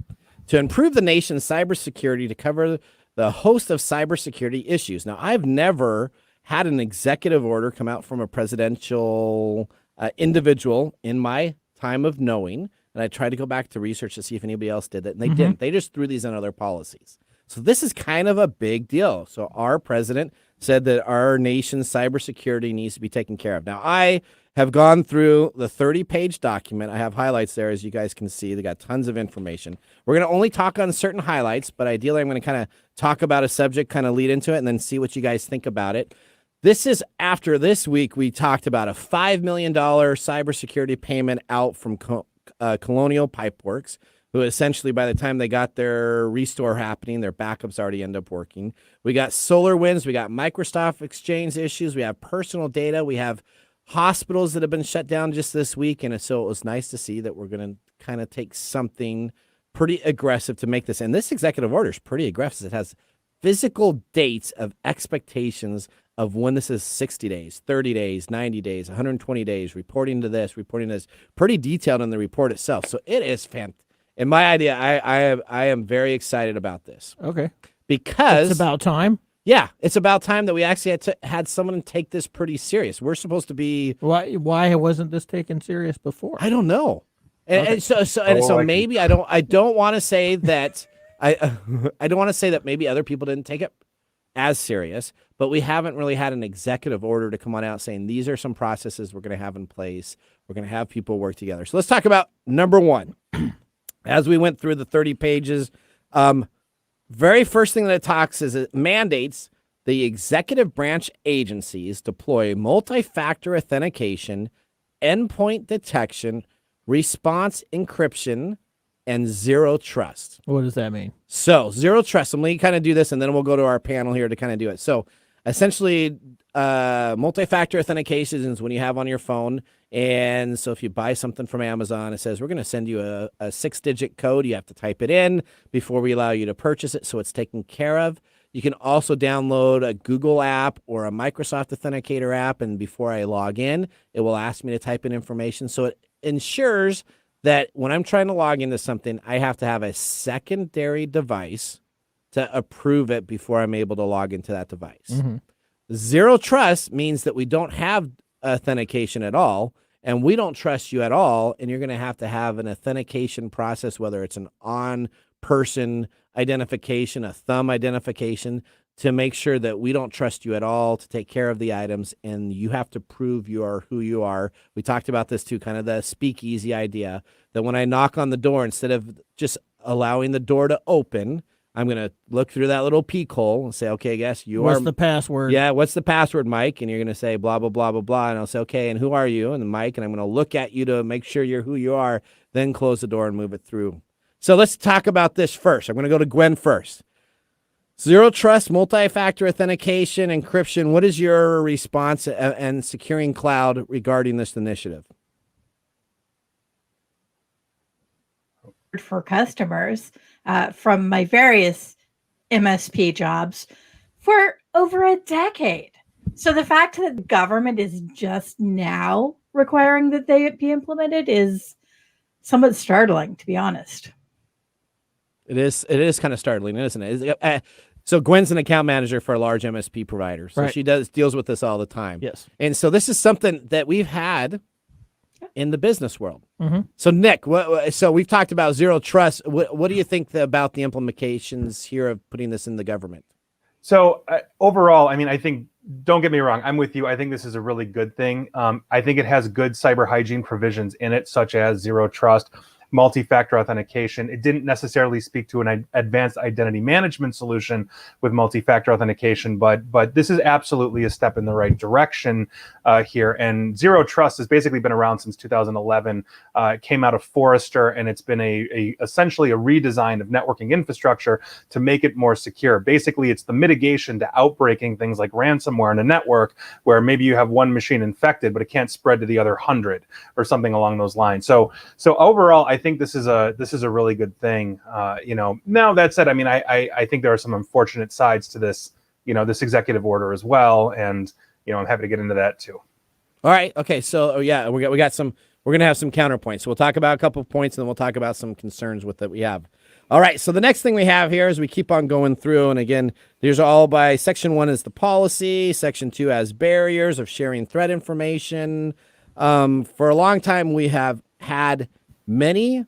to improve the nation's cybersecurity to cover the host of cybersecurity issues. Now, I've never had an executive order come out from a presidential individual in my time of knowing, and I tried to go back to research to see if anybody else did that, and they didn't. They just threw these in other policies. So this is kind of a big deal. So our president said that our nation's cybersecurity needs to be taken care of. Now, I have gone through the 30-page document. I have highlights there, as you guys can see. They got tons of information. We're going to only talk on certain highlights, but ideally I'm going to kind of talk about a subject, kind of lead into it, and then see what you guys think about it. This is after this week we talked about a $5 million cybersecurity payment out from Colonial Pipeworks, who essentially by the time they got their restore happening, their backups already end up working. We got SolarWinds, we got Microsoft Exchange issues, we have personal data, we have hospitals that have been shut down just this week, and so it was nice to see that we're going to kind of take something pretty aggressive to make this. And this executive order is pretty aggressive. It has physical dates of expectations of when this is 60 days, 30 days, 90 days, 120 days, reporting to this, pretty detailed in the report itself. So it is fantastic. In my idea, I am very excited about this. Okay. Because it's about time. Yeah, it's about time that we actually had someone take this pretty serious. We're supposed to be. Why wasn't this taken serious before? I don't know. And so maybe I don't want to say that I don't want to say that maybe other people didn't take it as serious, but we haven't really had an executive order to come on out saying these are some processes we're going to have in place. We're going to have people work together. So let's talk about number one. As we went through the 30 pages, very first thing that it talks is it mandates the executive branch agencies deploy multi-factor authentication, endpoint detection, response encryption, and zero trust. What does that mean? So zero trust. I'm going to kind of do this, and then we'll go to our panel here to kind of do it. So essentially, multi-factor authentication is when you have on your phone, And so if you buy something from Amazon, it says, we're going to send you a 6-digit code. You have to type it in before we allow you to purchase it. So it's taken care of. You can also download a Google app or a Microsoft Authenticator app. And before I log in, it will ask me to type in information. So it ensures that when I'm trying to log into something, I have to have a secondary device to approve it before I'm able to log into that device. Mm-hmm. Zero trust means that we don't have authentication at all, and we don't trust you at all, and you're going to have an authentication process, whether it's an on-person identification, a thumb identification, to make sure that we don't trust you at all, to take care of the items, and you have to prove you are who you are. We talked about this too, kind of the speakeasy idea, that when I knock on the door, instead of just allowing the door to open, I'm going to look through that little peek hole and say, okay, guess you What's the password? Yeah, what's the password, Mike? And you're going to say blah, blah, blah, blah, blah. And I'll say, okay, and who are you? And Mike, and I'm going to look at you to make sure you're who you are, then close the door and move it through. So let's talk about this first. I'm going to go to Gwen first. Zero trust, multi-factor authentication, encryption. What is your response and securing cloud regarding this initiative? For customers from my various MSP jobs for over a decade. So the fact that the government is just now requiring that they be implemented is somewhat startling, to be honest. It is kind of startling, isn't it? So Gwen's an account manager for a large MSP provider. So Right. she deals with this all the time. Yes. And so this is something that we've had in the business world. Mm-hmm. So Nick, so we've talked about zero trust. What do you think about the implications here of putting this in the government? So overall, I mean, I think, don't get me wrong, I'm with you. I think this is a really good thing. I think it has good cyber hygiene provisions in it, such as zero trust, multi-factor authentication. It didn't necessarily speak to an advanced identity management solution with multi-factor authentication, but this is absolutely a step in the right direction here. And zero trust has basically been around since 2011. It came out of Forrester, and it's been essentially a redesign of networking infrastructure to make it more secure. Basically, it's the mitigation to outbreaking things like ransomware in a network, where maybe you have one machine infected, but it can't spread to the other 100 or something along those lines. So overall, I think this is a really good thing. Now that said, I mean, I think there are some unfortunate sides to this, this executive order as well, and I'm happy to get into that too. All right. Okay. So yeah, we're gonna have some counterpoints. So we'll talk about a couple of points, and then we'll talk about some concerns with that we have. All right. So the next thing we have here is we keep on going through, and again, these are all by Section 1 is the policy. Section 2 has barriers of sharing threat information. For a long time, we have had many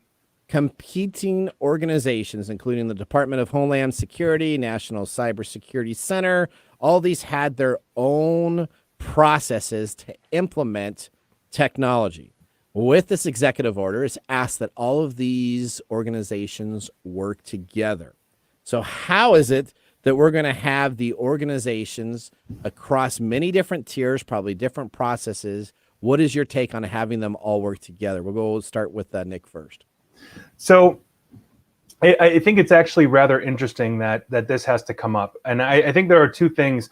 competing organizations, including the Department of Homeland Security, National Cybersecurity Center. All these had their own processes to implement technology. With this executive order, it's asked that all of these organizations work together. So how is it that we're going to have the organizations across many different tiers, probably different processes? What is your take on having them all work together? We'll start with Nick first. So I think it's actually rather interesting that this has to come up. And I think there are two things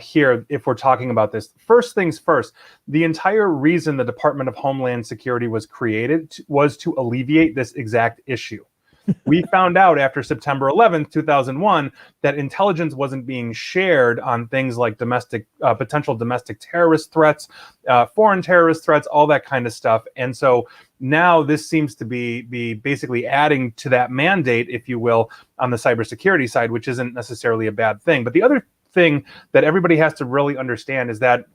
here if we're talking about this. First things first, the entire reason the Department of Homeland Security was created was to alleviate this exact issue. We found out after September 11th, 2001, that intelligence wasn't being shared on things like potential domestic terrorist threats, foreign terrorist threats, all that kind of stuff. And so now this seems to be basically adding to that mandate, if you will, on the cybersecurity side, which isn't necessarily a bad thing. But the other thing that everybody has to really understand is that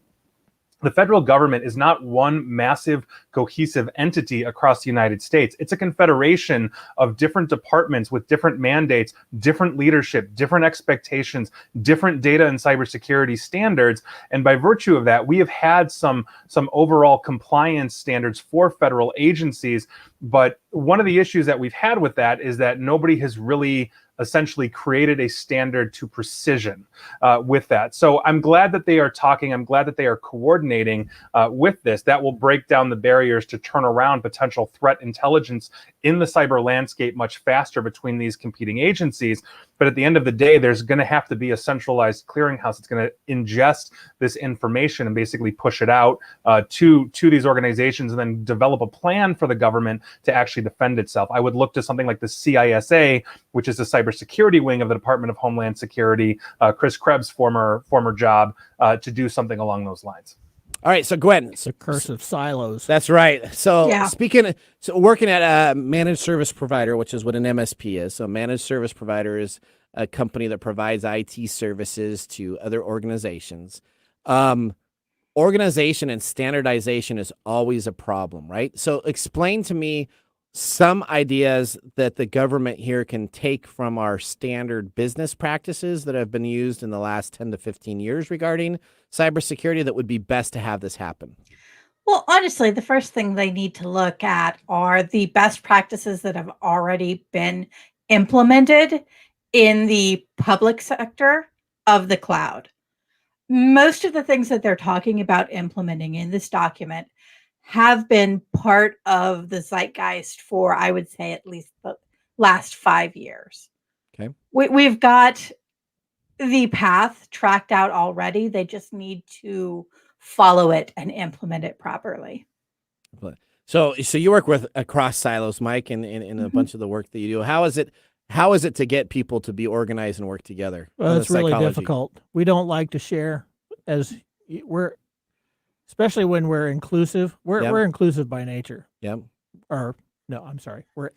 the federal government is not one massive cohesive entity across the United States. It's a confederation of different departments with different mandates, different leadership, different expectations, different data and cybersecurity standards. And by virtue of that, we have had some overall compliance standards for federal agencies. But one of the issues that we've had with that is that nobody has really essentially created a standard to precision with that. So I'm glad that they are talking. I'm glad that they are coordinating with this. That will break down the barriers to turn around potential threat intelligence in the cyber landscape much faster between these competing agencies. But at the end of the day, there's going to have to be a centralized clearinghouse that's going to ingest this information and basically push it out to these organizations and then develop a plan for the government to actually defend itself. I would look to something like the CISA, which is the cybersecurity wing of the Department of Homeland Security, Chris Krebs' former job, to do something along those lines. All right, so Gwen, it's the curse of silos. That's right. So working at a managed service provider, which is what an MSP is. So managed service provider is a company that provides IT services to other organizations. Organization and standardization is always a problem, right? So explain to me some ideas that the government here can take from our standard business practices that have been used in the last 10 to 15 years regarding cybersecurity that would be best to have this happen. Well, honestly, the first thing they need to look at are the best practices that have already been implemented in the public sector of the cloud. Most of the things that they're talking about implementing in this document have been part of the zeitgeist for, I would say, at least the last 5 years. Okay. We've got the path tracked out already. They just need to follow it and implement it properly. So you work with across silos, Mike, in a bunch of the work that you do. How is it to get people to be organized and work together? Well, it's really difficult. We don't like to share especially when we're inclusive. We're inclusive by nature. Yep. Or no, I'm sorry. We're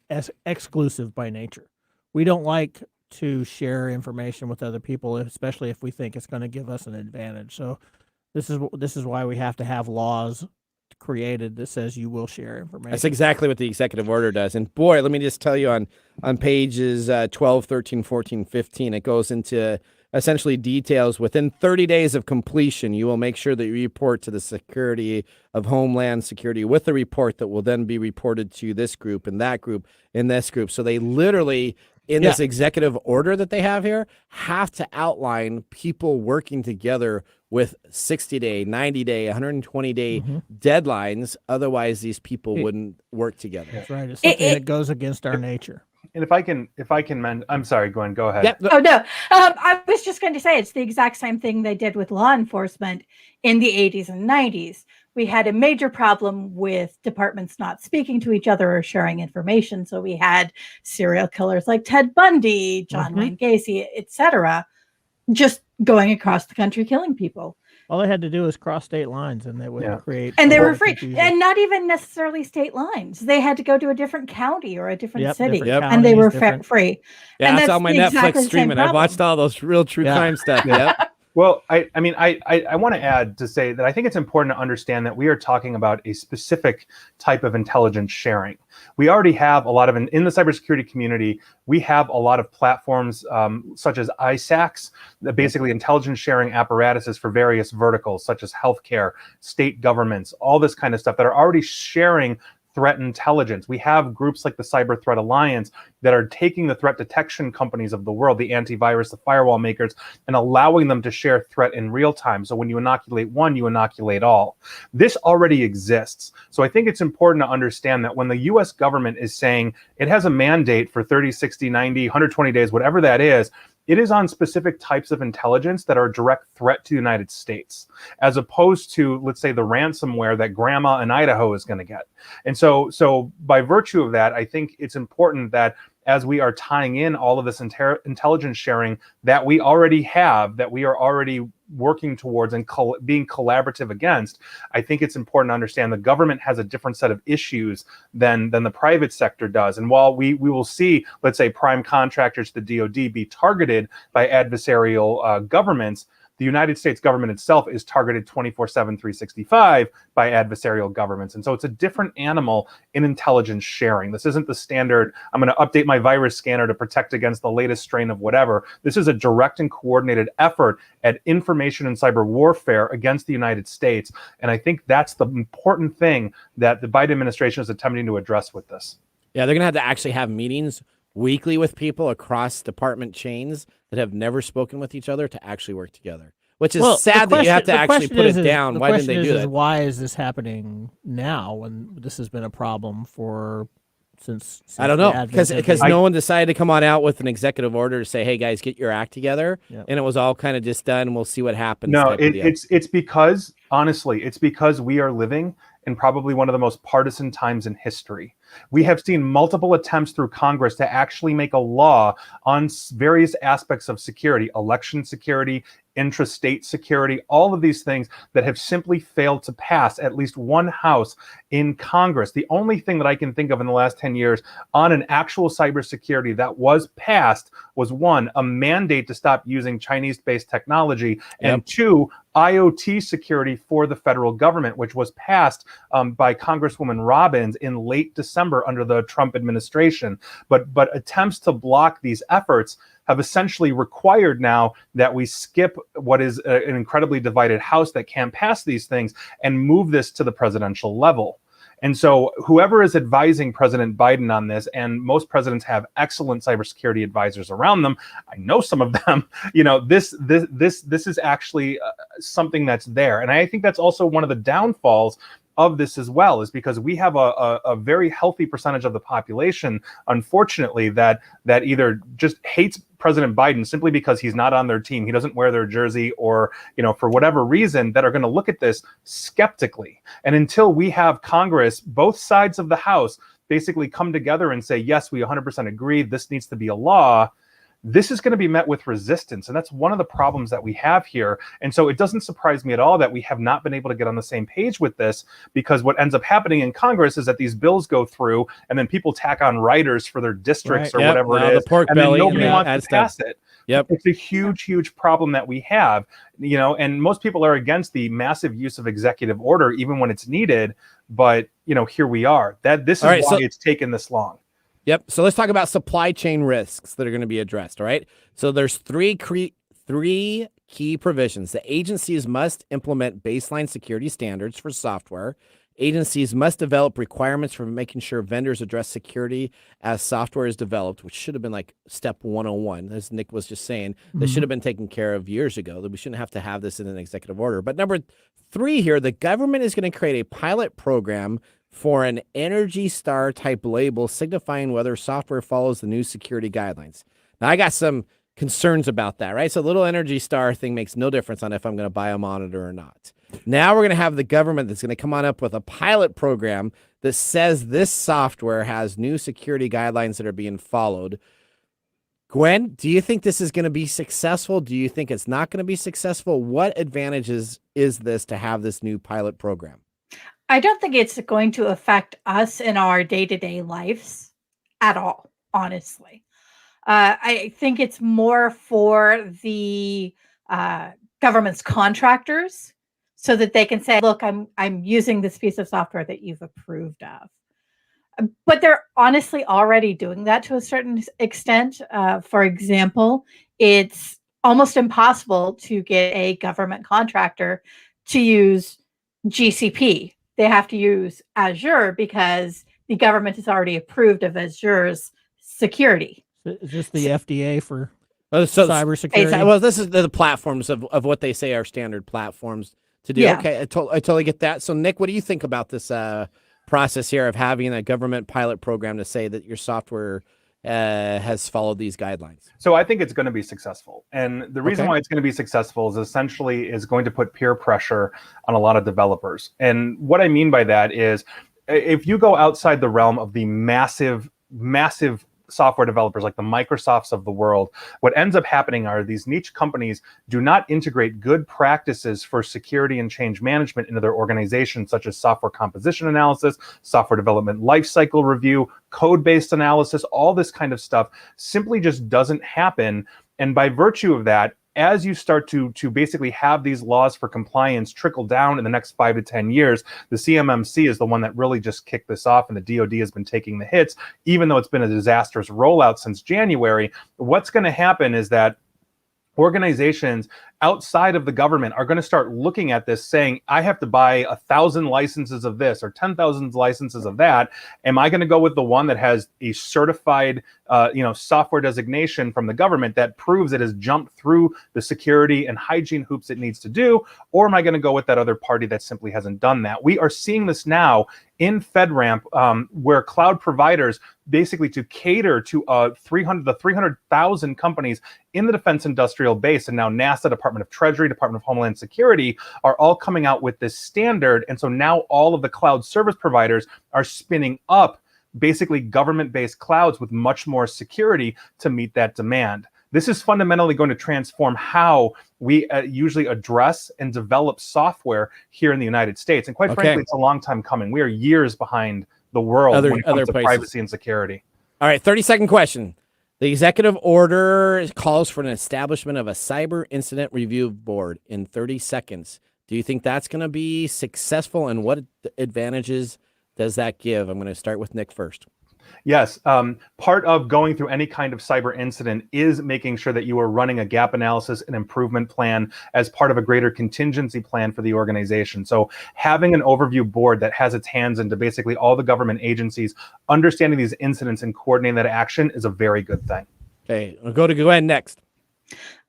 exclusive by nature. We don't like to share information with other people, especially if we think it's going to give us an advantage. So this is why we have to have laws created that says you will share information. That's exactly what the executive order does. And boy, let me just tell you on pages 12, 13, 14, 15, it goes into essentially details. Within 30 days of completion, you will make sure that you report to the Security of Homeland Security with a report that will then be reported to this group and that group and this group. So they literally, in this executive order that they have here, have to outline people working together with 60-day, 90-day, 120-day deadlines. Otherwise, these people wouldn't work together. That's right. It's something that goes against our nature. And if I can mend, I'm sorry, Gwen, go ahead. Yep. Oh, no. I was just going to say it's the exact same thing they did with law enforcement in the 80s and 90s. We had a major problem with departments not speaking to each other or sharing information. So we had serial killers like Ted Bundy, John Wayne Gacy, etc., just going across the country killing people. All they had to do was cross state lines and they would create. And they were free. And not even necessarily state lines. They had to go to a different county or a different city. And they were free. Yeah, and that's on my Netflix streaming. I've watched all those real true crime stuff. Yep. Well, I want to add to say that I think it's important to understand that we are talking about a specific type of intelligence sharing. We already have a lot of, in the cybersecurity community, we have a lot of platforms such as ISACs, basically intelligence sharing apparatuses for various verticals, such as healthcare, state governments, all this kind of stuff that are already sharing threat intelligence. We have groups like the Cyber Threat Alliance that are taking the threat detection companies of the world, the antivirus, the firewall makers, and allowing them to share threat in real time. So when you inoculate one, you inoculate all. This already exists. So I think it's important to understand that when the US government is saying it has a mandate for 30, 60, 90, 120 days, whatever that is, it is on specific types of intelligence that are a direct threat to the United States, as opposed to, let's say, the ransomware that grandma in Idaho is going to get. And so by virtue of that, I think it's important that as we are tying in all of this intelligence sharing that we already have, that we are already working towards and being collaborative against, I think it's important to understand the government has a different set of issues than the private sector does. And while we will see, let's say, prime contractors to the DoD be targeted by adversarial governments, the United States government itself is targeted 24/7, 365 by adversarial governments. And so it's a different animal in intelligence sharing. This isn't the standard, I'm going to update my virus scanner to protect against the latest strain of whatever. This is a direct and coordinated effort at information and cyber warfare against the United States. And I think that's the important thing that the Biden administration is attempting to address with this. Yeah, they're going to have to actually have meetings weekly with people across department chains that have never spoken with each other to actually work together. Which is sad that you have to actually put it down. Why didn't they do that? Why is this happening now when this has been a problem since I don't know, because no one decided to come on out with an executive order to say, "Hey guys, get your act together," and it was all kind of just done. We'll see what happens. No, it's because honestly, it's because we are living in probably one of the most partisan times in history. We have seen multiple attempts through Congress to actually make a law on various aspects of security, election security, intrastate security, all of these things that have simply failed to pass at least one house in Congress. The only thing that I can think of in the last 10 years on an actual cybersecurity that was passed was one, a mandate to stop using Chinese-based technology, and two, IoT security for the federal government, which was passed by Congresswoman Robbins in late December under the Trump administration. But attempts to block these efforts have essentially required now that we skip what is an incredibly divided House that can't pass these things and move this to the presidential level. And so whoever is advising President Biden on this, and most presidents have excellent cybersecurity advisors around them. I know some of them. This is actually something that's there, and I think that's also one of the downfalls of this as well, is because we have a very healthy percentage of the population, unfortunately, that either just hates President Biden simply because he's not on their team, he doesn't wear their jersey, or for whatever reason, that are going to look at this skeptically. And until we have Congress, both sides of the House, basically come together and say, yes, we 100% agree, this needs to be a law, this is going to be met with resistance. And that's one of the problems that we have here. And so it doesn't surprise me at all that we have not been able to get on the same page with this, because what ends up happening in Congress is that these bills go through and then people tack on writers for their districts or whatever it is. The pork and belly, then nobody wants to pass it. Yep. It's a huge problem that we have, and most people are against the massive use of executive order, even when it's needed. But, here we are. This is why it's taken this long. Yep. So let's talk about supply chain risks that are going to be addressed. All right. So there's three key provisions. The agencies must implement baseline security standards for software. Agencies must develop requirements for making sure vendors address security as software is developed, which should have been like step 101, as Nick was just saying. This should have been taken care of years ago, that we shouldn't have to have this in an executive order. But number 3 here, the government is going to create a pilot program for an Energy Star type label signifying whether software follows the new security guidelines. Now, I got some concerns about that, right? So little Energy Star thing makes no difference on if I'm going to buy a monitor or not. Now we're going to have the government that's going to come on up with a pilot program that says this software has new security guidelines that are being followed. Gwen, do you think this is going to be successful? Do you think it's not going to be successful? What advantages is this to have this new pilot program? I don't think it's going to affect us in our day-to-day lives at all, honestly. I think it's more for the government's contractors, so that they can say, look, I'm using this piece of software that you've approved of. But they're honestly already doing that to a certain extent. For example, it's almost impossible to get a government contractor to use GCP. They have to use Azure because the government has already approved of Azure's security. Is this the FDA for cybersecurity? Well, this is the platforms of what they say are standard platforms to do. Yeah. Okay, I totally get that. So, Nick, what do you think about this process here of having a government pilot program to say that your software has followed these guidelines? So I think it's going to be successful. And the reason why it's going to be successful is essentially is going to put peer pressure on a lot of developers. And what I mean by that is, if you go outside the realm of the massive software developers like the Microsofts of the world, what ends up happening are these niche companies do not integrate good practices for security and change management into their organization, such as software composition analysis, software development lifecycle review, code-based analysis. All this kind of stuff simply just doesn't happen. And by virtue of that, as you start to basically have these laws for compliance trickle down in the next 5 to 10 years, the CMMC is the one that really just kicked this off, and the DoD has been taking the hits, even though it's been a disastrous rollout since January. What's going to happen is that organizations outside of the government are going to start looking at this saying, I have to buy 1,000 licenses of this or 10,000 licenses of that. Am I going to go with the one that has a certified software designation from the government that proves it has jumped through the security and hygiene hoops it needs to do? Or am I going to go with that other party that simply hasn't done that? We are seeing this now in FedRAMP, where cloud providers, basically to cater to the 300,000 companies in the defense industrial base, and now NASA, Department of Treasury, Department of Homeland Security, are all coming out with this standard. And so now all of the cloud service providers are spinning up basically government-based clouds with much more security to meet that demand. This is fundamentally going to transform how we usually address and develop software here in the United States. And quite frankly, it's a long time coming. We are years behind the world when it comes to privacy and security. All right, 30-second question. The executive order calls for an establishment of a cyber incident review board in 30 seconds. Do you think that's going to be successful, and what advantages does that give? I'm going to start with Nick first. Yes. Part of going through any kind of cyber incident is making sure that you are running a gap analysis and improvement plan as part of a greater contingency plan for the organization. So having an overview board that has its hands into basically all the government agencies, understanding these incidents and coordinating that action is a very good thing. Okay, I'll go to Gwen next.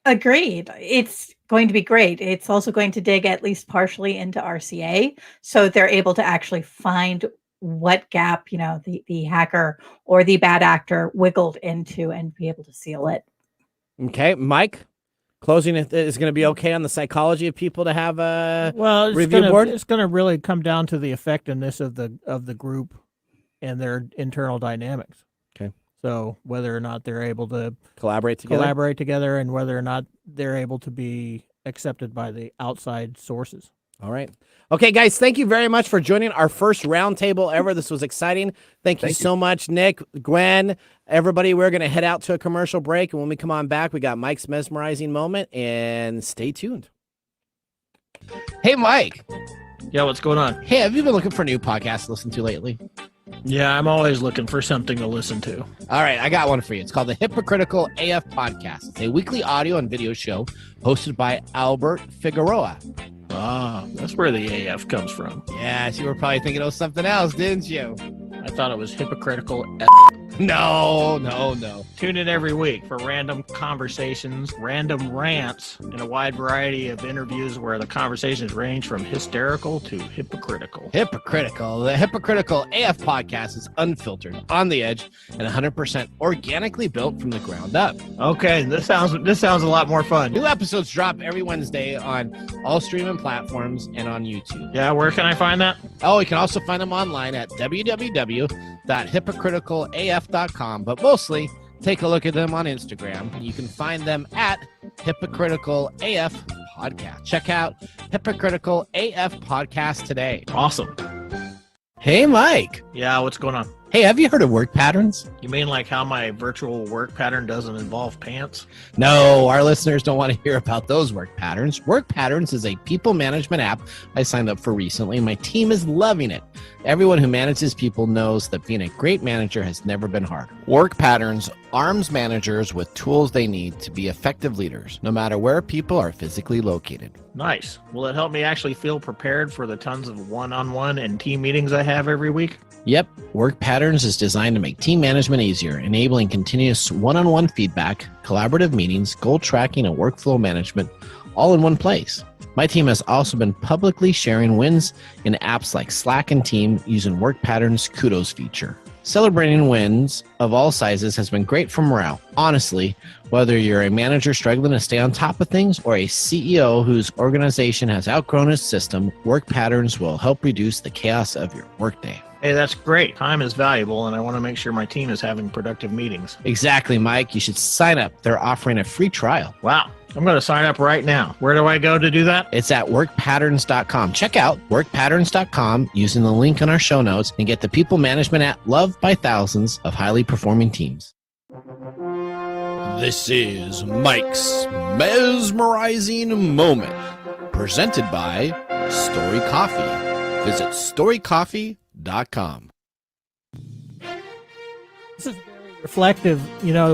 Agreed. It's going to be great. It's also going to dig at least partially into RCA, so they're able to actually find what gap, the hacker or the bad actor wiggled into and be able to seal it. Okay, Mike, closing is going to be okay on the psychology of people to have a review board? It's going to really come down to the effectiveness of the group and their internal dynamics. Okay. So whether or not they're able to collaborate together and whether or not they're able to be accepted by the outside sources. All right. Okay, guys, thank you very much for joining our first roundtable ever. This was exciting. Thank you so much, Nick, Gwen, everybody. We're going to head out to a commercial break, and when we come on back, we got Mike's mesmerizing moment, and stay tuned. Hey, Mike. Yeah, what's going on? Hey, have you been looking for new podcasts to listen to lately? Yeah, I'm always looking for something to listen to. All right, I got one for you. It's called the Hypocritical AF Podcast. It's a weekly audio and video show hosted by Albert Figueroa. Ah, that's where the AF comes from. Yes, you were probably thinking of something else, didn't you? I thought it was hypocritical. No. Tune in every week for random conversations, random rants, and a wide variety of interviews where the conversations range from hysterical to hypocritical. Hypocritical. The Hypocritical AF Podcast is unfiltered, on the edge, and 100% organically built from the ground up. Okay, this sounds a lot more fun. New episodes drop every Wednesday on all streaming platforms and on YouTube. Yeah, where can I find that? Oh, you can also find them online at www.hypocriticalaf.com, but mostly take a look at them on Instagram. You can find them at Hypocritical AF Podcast. Check out Hypocritical AF Podcast today. Awesome. Hey, Mike. Yeah, what's going on? Hey, have you heard of work patterns? You mean like how my virtual work pattern doesn't involve pants? No, our listeners don't want to hear about those work patterns. Work Patterns is a people management app I signed up for recently, and my team is loving it. Everyone who manages people knows that being a great manager has never been hard. Work Patterns arms managers with tools they need to be effective leaders, no matter where people are physically located. Nice. Will it help me actually feel prepared for the tons of one-on-one and team meetings I have every week? Yep, Work Patterns is designed to make team management easier, enabling continuous one-on-one feedback, collaborative meetings, goal tracking, and workflow management all in one place. My team has also been publicly sharing wins in apps like Slack and Team using Work Patterns' Kudos feature. Celebrating wins of all sizes has been great for morale. Honestly, whether you're a manager struggling to stay on top of things or a CEO whose organization has outgrown its system, Work Patterns will help reduce the chaos of your workday. Hey, that's great. Time is valuable, and I want to make sure my team is having productive meetings. Exactly, Mike. You should sign up. They're offering a free trial. Wow. I'm going to sign up right now. Where do I go to do that? It's at workpatterns.com. Check out workpatterns.com using the link in our show notes and get the people management app loved by thousands of highly performing teams. This is Mike's mesmerizing moment, presented by Story Coffee. Visit storycoffee.com. This is very reflective.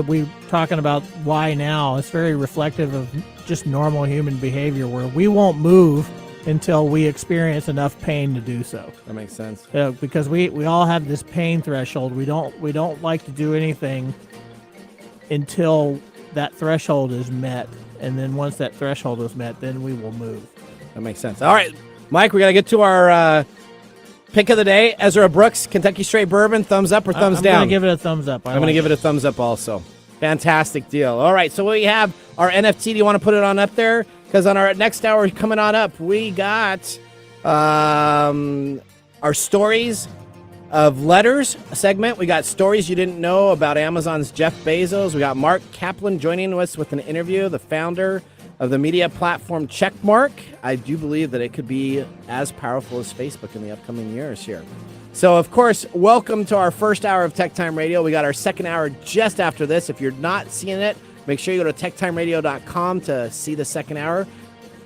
We talking about why now. It's very reflective of just normal human behavior, where we won't move until we experience enough pain to do so. That makes sense. Because we all have this pain threshold. We don't like to do anything until that threshold is met, and then once that threshold is met, then we will move. That makes sense. All right, Mike, we got to get to our pick of the day. Ezra Brooks, Kentucky Straight Bourbon, thumbs up or thumbs down? I'm going to give it a thumbs up. I'm going to give it a thumbs up also. Fantastic deal. All right, so we have our NFT. Do you want to put it on up there? Because on our next hour coming on up, we got our stories of letters segment. We got stories you didn't know about Amazon's Jeff Bezos. We got Mark Kaplan joining us with an interview, the founder of the media platform Checkmark. I do believe that it could be as powerful as Facebook in the upcoming years here. So, of course, welcome to our first hour of Tech Time Radio. We got our second hour just after this. If you're not seeing it, make sure you go to TechTimeRadio.com to see the second hour.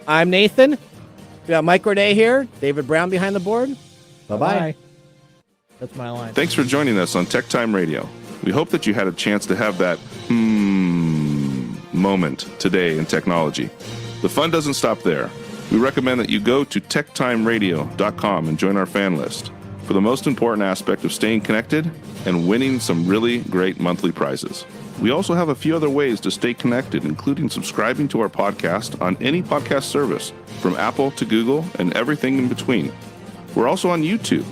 I'm Nathan. We got Mike Roday here. David Brown behind the board. Bye-bye. That's my line. Thanks for joining us on Tech Time Radio. We hope that you had a chance to have that moment today in technology. The fun doesn't stop there. We recommend that you go to TechTimeRadio.com and join our fan list for the most important aspect of staying connected and winning some really great monthly prizes. We also have a few other ways to stay connected, including subscribing to our podcast on any podcast service, from Apple to Google and everything in between. We're also on YouTube,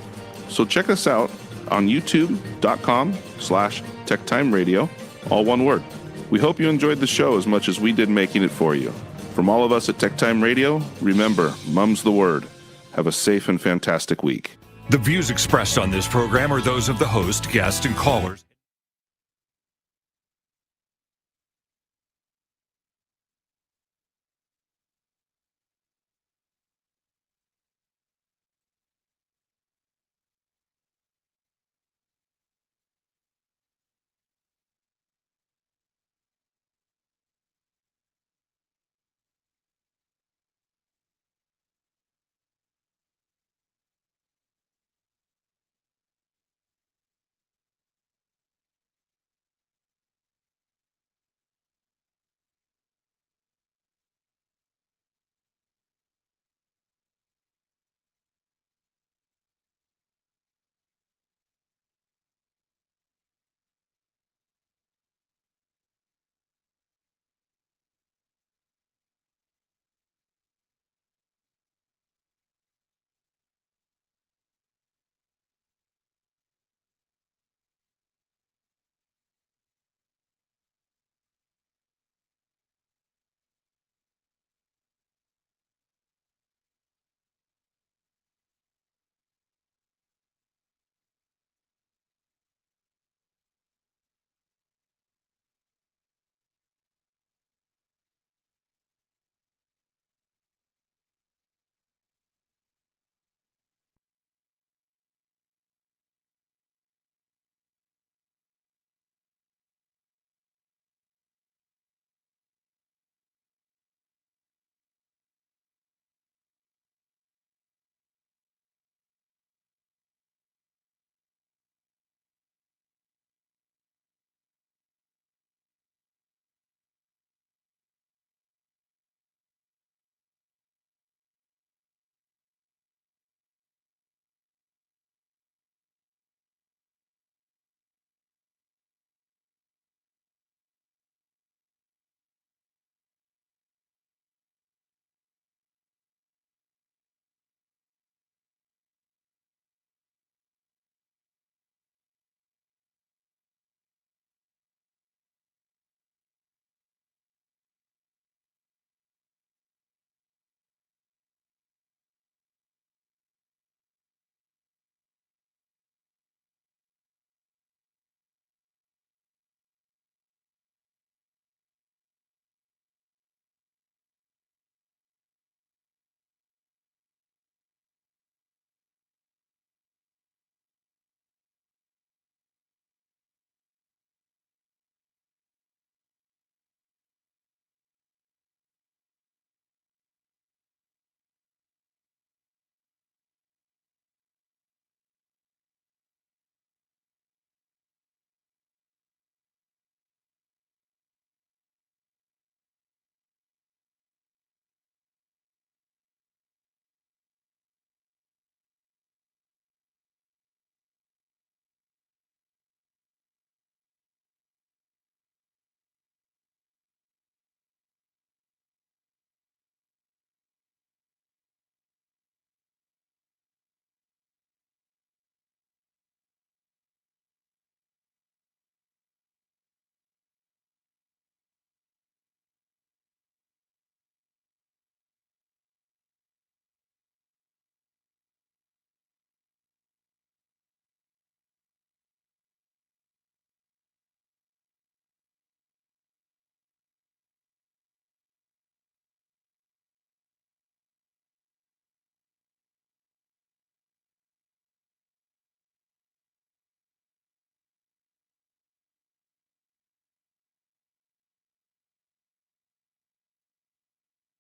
so check us out on youtube.com/TechTimeRadio, all one word. We hope you enjoyed the show as much as we did making it for you. From all of us at Tech Time Radio, remember, mum's the word. Have a safe and fantastic week. The views expressed on this program are those of the host, guests, and callers.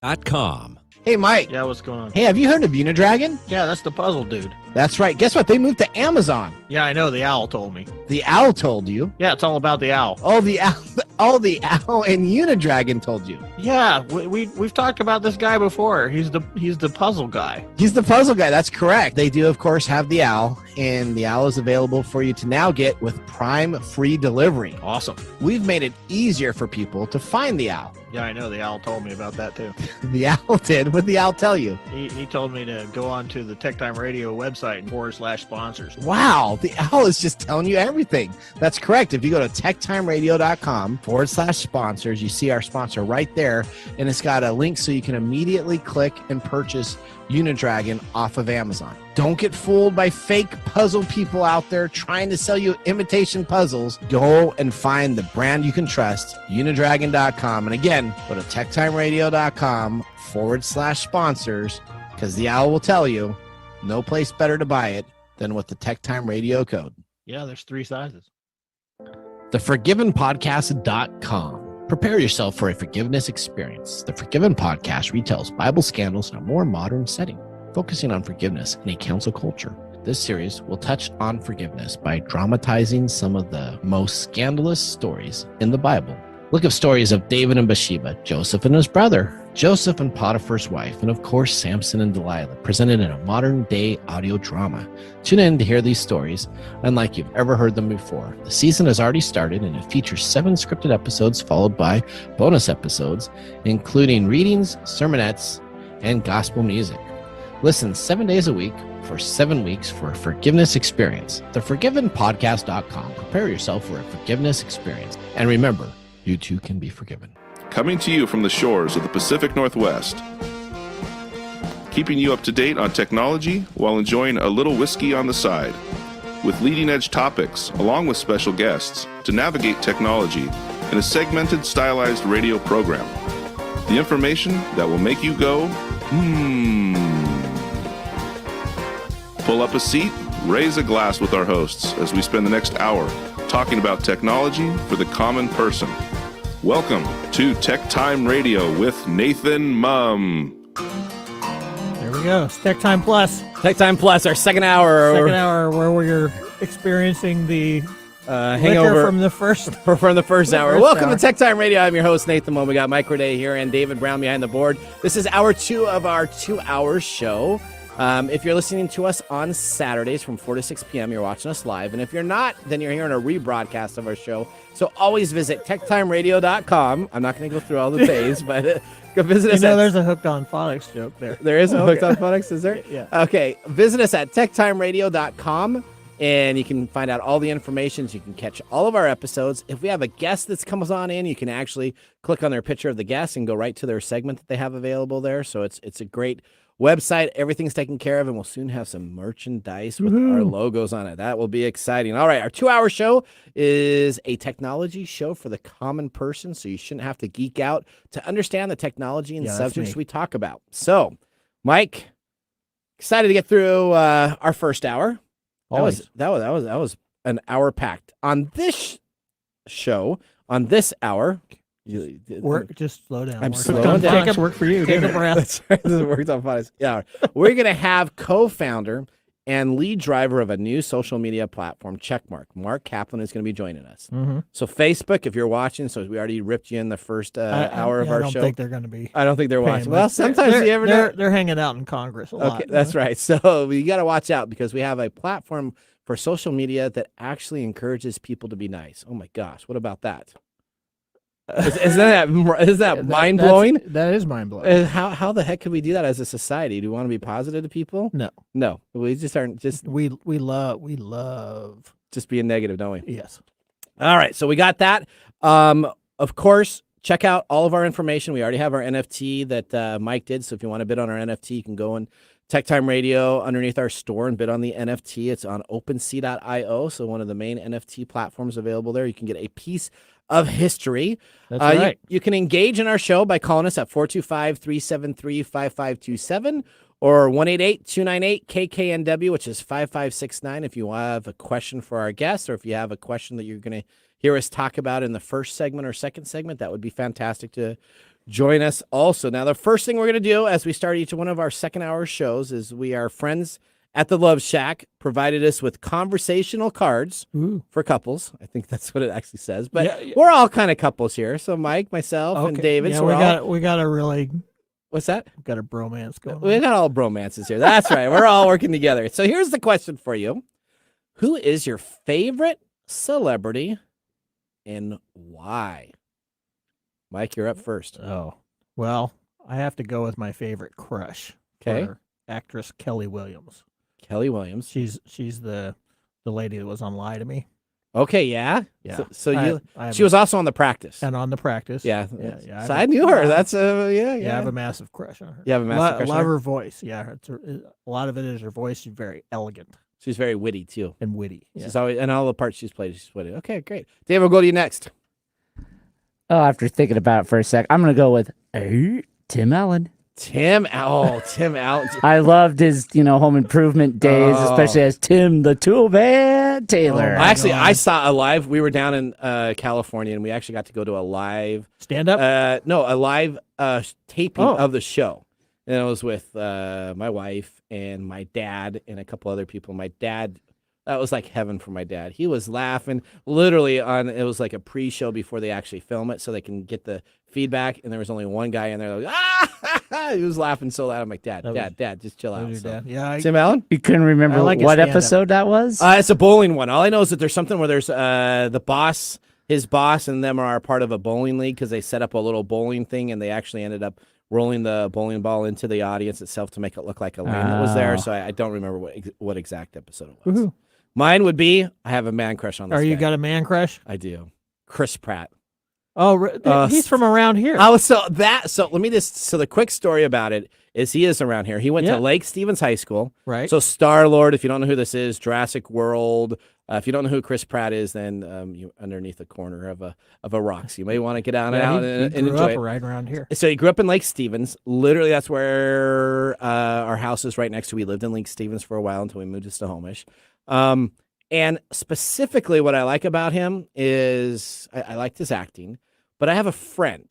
TechTimeRadio.com. Hey, Mike. Yeah, what's going on? Hey, have you heard of Unidragon? Yeah, that's the puzzle dude. That's right. Guess what? They moved to Amazon. Yeah, I know. The owl told me. The owl told you? Yeah, it's all about the owl. Oh, the owl. Oh, the owl and Unidragon told you. Yeah, we've talked about this guy before. He's the puzzle guy. He's the puzzle guy. That's correct. They do, of course, have the owl, and the owl is available for you to now get with Prime free delivery. Awesome. We've made it easier for people to find the owl. Yeah, I know. The owl told me about that too. The owl did. What did the owl tell you? He told me to go on to the TechTime Radio website and /sponsors. Wow, the owl is just telling you everything. That's correct. If you go to TechTimeRadio.com /sponsors, you see our sponsor right there, and it's got a link so you can immediately click and purchase Unidragon off of Amazon. Don't get fooled by fake puzzle people out there trying to sell you imitation puzzles. Go and find the brand you can trust, Unidragon.com. And again, go to TechTimeRadio.com /sponsors, because the owl will tell you no place better to buy it than with the TechTime Radio code. Yeah, there's 3 sizes. TheForgivenPodcast.com. Prepare yourself for a forgiveness experience. The Forgiven Podcast retells Bible scandals in a more modern setting, focusing on forgiveness in a council culture. This series will touch on forgiveness by dramatizing some of the most scandalous stories in the Bible. Look at stories of David and Bathsheba, Joseph and his brother, Joseph and Potiphar's wife, and of course, Samson and Delilah, presented in a modern-day audio drama. Tune in to hear these stories unlike you've ever heard them before. The season has already started, and it features 7 scripted episodes followed by bonus episodes, including readings, sermonettes, and gospel music. Listen 7 days a week for 7 weeks for a forgiveness experience. TheForgivenPodcast.com. Prepare yourself for a forgiveness experience. And remember, you too can be forgiven. Coming to you from the shores of the Pacific Northwest, keeping you up to date on technology while enjoying a little whiskey on the side, with leading edge topics along with special guests to navigate technology in a segmented, stylized radio program. The information that will make you go, Pull up a seat, raise a glass with our hosts as we spend the next hour talking about technology for the common person. Welcome to Tech Time Radio with Nathan Mumm. There we go. It's Tech Time Plus. Tech Time Plus, our second hour. Second hour where we're experiencing the hangover from the first hour. Welcome to Tech Time Radio. I'm your host, Nathan Mumm. We got Mike Roday here and David Brown behind the board. This is hour 2 of our 2-hour show. If you're listening to us on Saturdays from 4 to 6 p.m., you're watching us live. And if you're not, then you're hearing a rebroadcast of our show. So always visit TechTimeRadio.com. I'm not going to go through all the days, but go visit us. There's a Hooked on Phonics joke there. There is a Hooked on Phonics, is there? Yeah. Okay. Visit us at TechTimeRadio.com, and you can find out all the information. You can catch all of our episodes. If we have a guest that comes on in, you can actually click on their picture of the guest and go right to their segment that they have available there. So it's a great website. Everything's taken care of, and we'll soon have some merchandise with our logos on it. That will be exciting. All right, our 2-hour show is a technology show for the common person, so you shouldn't have to geek out to understand the technology and subjects we talk about. So, Mike, excited to get through our first hour. That was an hour packed. On this show, on this hour, just slow down. I'm slowing down. Take a work for you. Take a breath. That's right. This works on Phonics. Yeah. We're going to have co-founder and lead driver of a new social media platform, Checkmark. Mark Kaplan is going to be joining us. Mm-hmm. So Facebook, if you're watching, so we already ripped you in the first hour of our show. I don't think they're going to be. I don't think they're paying watching. Well, sometimes they're, you ever know. They're hanging out in Congress a lot. Okay, that's right. So you got to watch out because we have a platform for social media that actually encourages people to be nice. Oh my gosh, what about that? Is that mind blowing? That is mind blowing. How the heck can we do that as a society? Do we want to be positive to people? No. We just aren't. Just we love just being negative, don't we? Yes. All right, so we got that. Of course, check out all of our information. We already have our NFT that Mike did. So if you want to bid on our NFT, you can go on TechTime Radio underneath our store and bid on the NFT. It's on OpenSea.io, so one of the main NFT platforms available there. You can get a piece of history. That's right. You can engage in our show by calling us at 425-373-5527 or 188-298-KKNW, which is 5569 if you have a question for our guests or if you have a question that you're going to hear us talk about in the first segment or second segment. That would be fantastic to join us also. Now, the first thing we're going to do as we start each one of our second-hour shows is our friends at the Love Shack provided us with conversational cards for couples. I think that's what it actually says. But we're all kind of couples here. So Mike, myself, and David. Yeah, so we got a really... What's that? We've got a bromance going on. We got all bromances here. That's right. We're all working together. So here's the question for you. Who is your favorite celebrity and why? Mike, you're up first. Oh, well, I have to go with my favorite crush. Okay. Actress Kelly Williams. Kelly Williams. She's the lady that was on Lie to Me. Okay, yeah. Yeah. So she was also on The Practice. And on The Practice. Yeah. Yeah. So I knew her. That's yeah. I have a massive crush on her. You have a massive crush on her? Love her voice. Yeah. A lot of it is her voice. She's very elegant. She's very witty, too. And witty. Yeah. She's always, and all the parts she's played, she's witty. Okay, great. Dave, we'll go to you next. Oh, after thinking about it for a sec, I'm going to go with Tim Allen. Tim Allen. I loved his, Home Improvement days, especially as Tim the Toolman Taylor. I saw a live. We were down in California, and we actually got to go to a live stand-up. No, a live taping of the show, and it was with my wife and my dad and a couple other people. My dad. That was like heaven for my dad. He was laughing literally it was like a pre-show before they actually film it so they can get the feedback. And there was only one guy in there that was, he was laughing so loud. I'm like, Dad, just chill out. So. Yeah, Tim Allen? You couldn't remember what episode that was? It's a bowling one. All I know is that there's something where there's the boss, his boss and them are part of a bowling league because they set up a little bowling thing and they actually ended up rolling the bowling ball into the audience itself to make it look like a lane that was there. So I don't remember what exact episode it was. Woo-hoo. Mine would be, I have a man crush on this guy. You got a man crush? I do. Chris Pratt. Oh, he's from around here. So the quick story about it is he is around here. He went to Lake Stevens High School. Right. So Star-Lord, if you don't know who this is, Jurassic World. If you don't know who Chris Pratt is, then you're underneath a corner of a rock. So you may want to get out and grew enjoy up it. right around here. So he grew up in Lake Stevens. Literally, that's where our house is right next to. We lived in Lake Stevens for a while until we moved to Snohomish. And specifically what I like about him is I liked his acting, but I have a friend,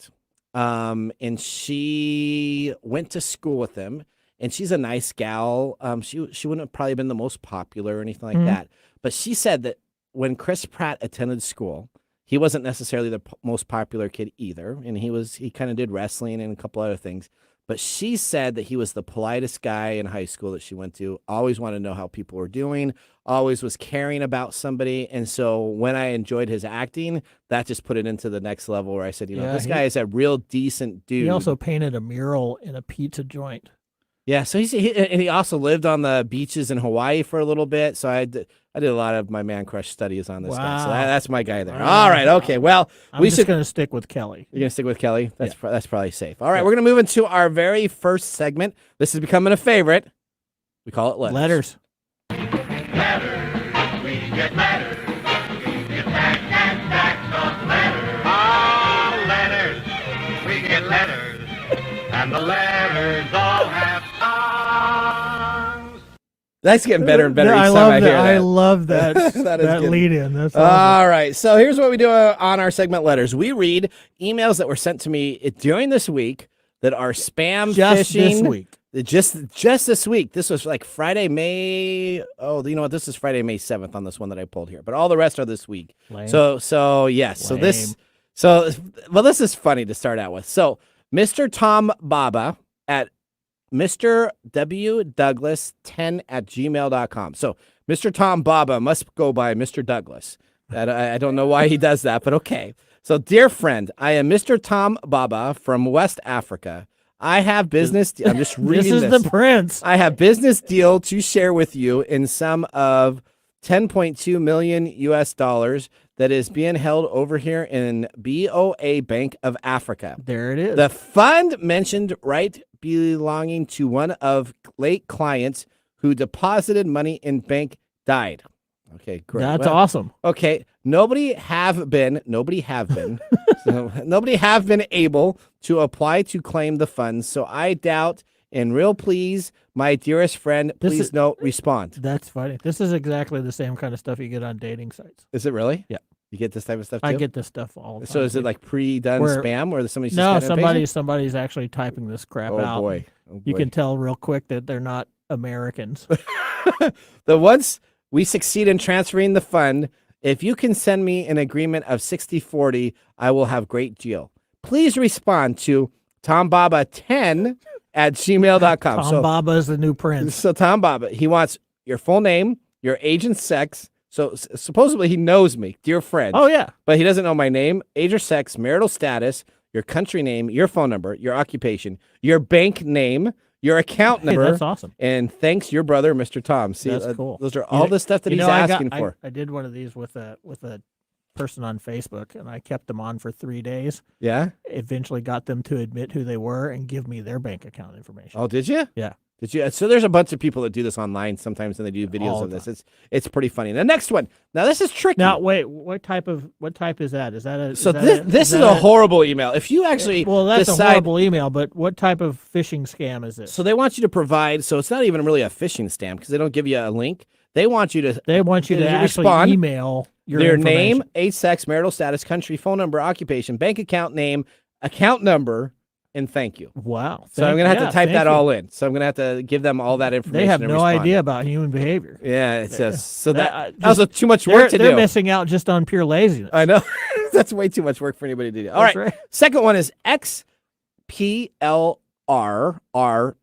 and she went to school with him, and she's a nice gal. She wouldn't have probably been the most popular or anything like that, but she said that when Chris Pratt attended school, he wasn't necessarily the most popular kid either, and he kind of did wrestling and a couple other things. But she said that he was the politest guy in high school that she went to, always wanted to know how people were doing, always was caring about somebody. And so when I enjoyed his acting, that just put it into the next level where I said, this guy is a real decent dude. He also painted a mural in a pizza joint. Yeah, so he also lived on the beaches in Hawaii for a little bit. So I did a lot of my man crush studies on this guy. So that's my guy there. All right, okay. Well, I'm just going to stick with Kelly. You're going to stick with Kelly? That's probably safe. All right, we're going to move into our very first segment. This is becoming a favorite. We call it Letters. Letters. We get letters. We get back and back of letters. Oh, letters. We get letters. And the letters all have songs. That's getting better and better each time I hear that. I love that, that lead in. That's awesome. All right. So here's what we do on our segment Letters. We read emails that were sent to me during this week that are spam phishing. This week. Just this week. This was like Friday, May. Oh, you know what? This is Friday, May 7th on this one that I pulled here. But all the rest are this week. Lame. So yes. Lame. This is funny to start out with. So Mr. Tom Baba at Mr. W. Douglas 10 at gmail.com. So Mr. Tom Baba must go by Mr. Douglas. I don't know why he does that, but okay. So, dear friend, I am Mr. Tom Baba from West Africa. I have business. I'm just reading this. This is the prince. I have business deal to share with you in sum of $10.2 million US that is being held over here in BOA Bank of Africa. There it is. The fund mentioned right belonging to one of late clients who deposited money in bank died. Okay, great. That's awesome. Okay, nobody have been able to apply to claim the funds. So I doubt and real please, my dearest friend, please respond. That's funny. This is exactly the same kind of stuff you get on dating sites. Is it really? Yeah. You get this type of stuff too? I get this stuff all the time. So is it like pre-done spam where somebody's just No, cutting and pasting? somebody's actually typing this crap out. Oh boy. You can tell real quick that they're not Americans. Once we succeed in transferring the fund, if you can send me an agreement of 60-40, I will have great deal. Please respond to tombaba10@gmail.com. Tom Baba is the new prince. So Tom Baba, he wants your full name, your age and sex. So supposedly he knows me, dear friend. Oh, yeah. But he doesn't know my name, age or sex, marital status, your country name, your phone number, your occupation, your bank name, your account number. Hey, that's awesome. And thanks, your brother, Mr. Tom. See, That's cool. Those are all the stuff that he's asking for. I did one of these with a person on Facebook, and I kept them on for 3 days. Yeah? Eventually got them to admit who they were and give me their bank account information. Oh, did you? Yeah. Did you? So there's a bunch of people that do this online sometimes, and they do videos of this. It's pretty funny. The next one. Now this is tricky. Now wait, what type is that? Is that a? So this is a horrible email. If you actually that's a horrible email. But what type of phishing scam is this? So they want you to provide. So it's not even really a phishing scam because they don't give you a link. They want you to. They want you to actually respond, email their name, age, sex, marital status, country, phone number, occupation, bank account name, account number. And thank you. Wow. So I'm going to have to type that all in. So I'm going to have to give them all that information. They have and no respond. idea about human behavior. Yeah, it's just so that was too much work to do. They're missing out just on pure laziness. I know. That's way too much work for anybody to do. All right. Second one is XPLR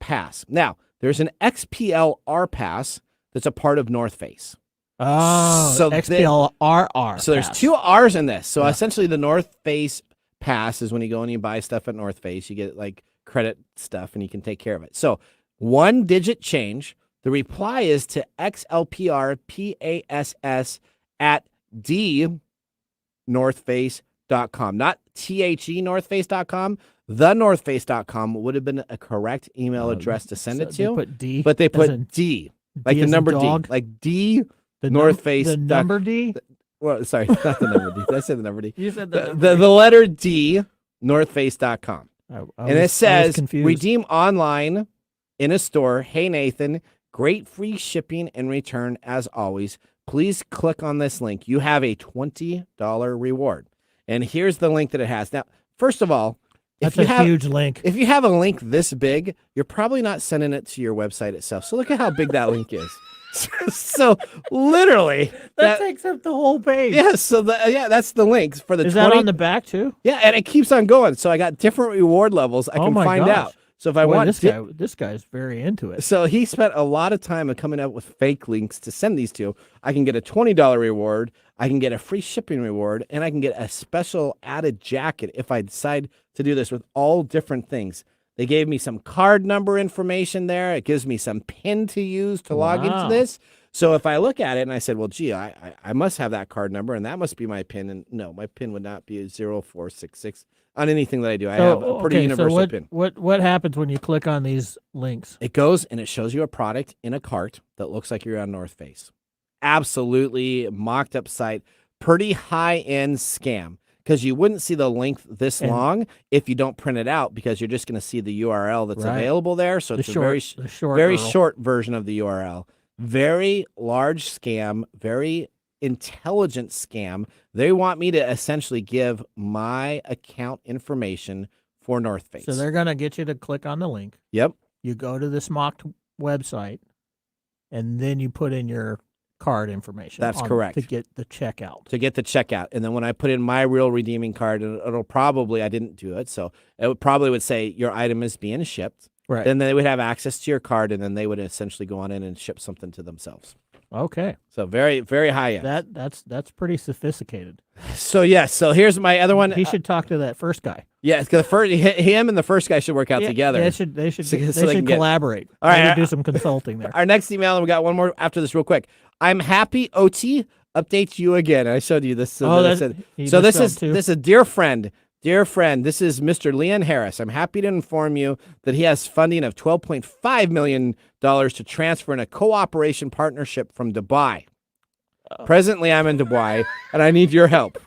Pass. Now, there's an XPLR Pass that's a part of North Face. Oh, so XPLRR. So there's two R's in this. So essentially the North Face Pass is when you go and you buy stuff at North Face, you get like credit stuff and you can take care of it. So 1 digit change. The reply is to XLPRPASS at DNorthFace.com, not THENorthFace.com. TheNorthFace.com would have been a correct email address to send it to. They put D, but they put D, like the number D, like D. North Face. The number D. Well, sorry, not the number D. Did I say the number D? You said the letter D, NorthFace.com. And it says, redeem online in a store. Hey, Nathan, great free shipping and return as always. Please click on this link. You have a $20 reward. And here's the link that it has. Now, first of all, that's a huge link. If you have a link this big, you're probably not sending it to your website itself. So look at how big that link is. So literally that takes up the whole page. Yeah, so that's the links for the. Is that on the back too? Yeah, and it keeps on going. So I got different reward levels. I can find out. So if I want this guy's very into it. So he spent a lot of time coming up with fake links to send these to. I can get a $20 reward, I can get a free shipping reward, and I can get a special added jacket if I decide to do this with all different things. They gave me some card number information there. It gives me some PIN to use to log into this. So if I look at it and I said, well, gee, I must have that card number and that must be my PIN. And no, my PIN would not be 0466 on anything that I do. I have a pretty universal PIN. What happens when you click on these links? It goes and it shows you a product in a cart that looks like you're on North Face. Absolutely mocked up site. Pretty high-end scam. Because you wouldn't see the link this long if you don't print it out, because you're just going to see the URL that's available there. So it's a very short version of the URL. Very large scam, very intelligent scam. They want me to essentially give my account information for North Face. So they're going to get you to click on the link. Yep. You go to this mocked website, and then you put in your card information. That's correct. To get the checkout. And then when I put in my real redeeming card, it'll probably, I didn't do it, so it would say your item is being shipped. Right. Then they would have access to your card, and then they would essentially go on in and ship something to themselves. Okay. So very, very high end. That's pretty sophisticated. So yes. So here's my other one. He should talk to that first guy. Yeah, because him and the first guy should work out together. They should collaborate. All right, do some consulting there. Our next email, and we got one more after this real quick. I'm happy OT updates you again. I showed you this. This is a dear friend. Dear friend, this is Mr. Leon Harris. I'm happy to inform you that he has funding of $12.5 million to transfer in a cooperation partnership from Dubai. Presently, I'm in Dubai, and I need your help.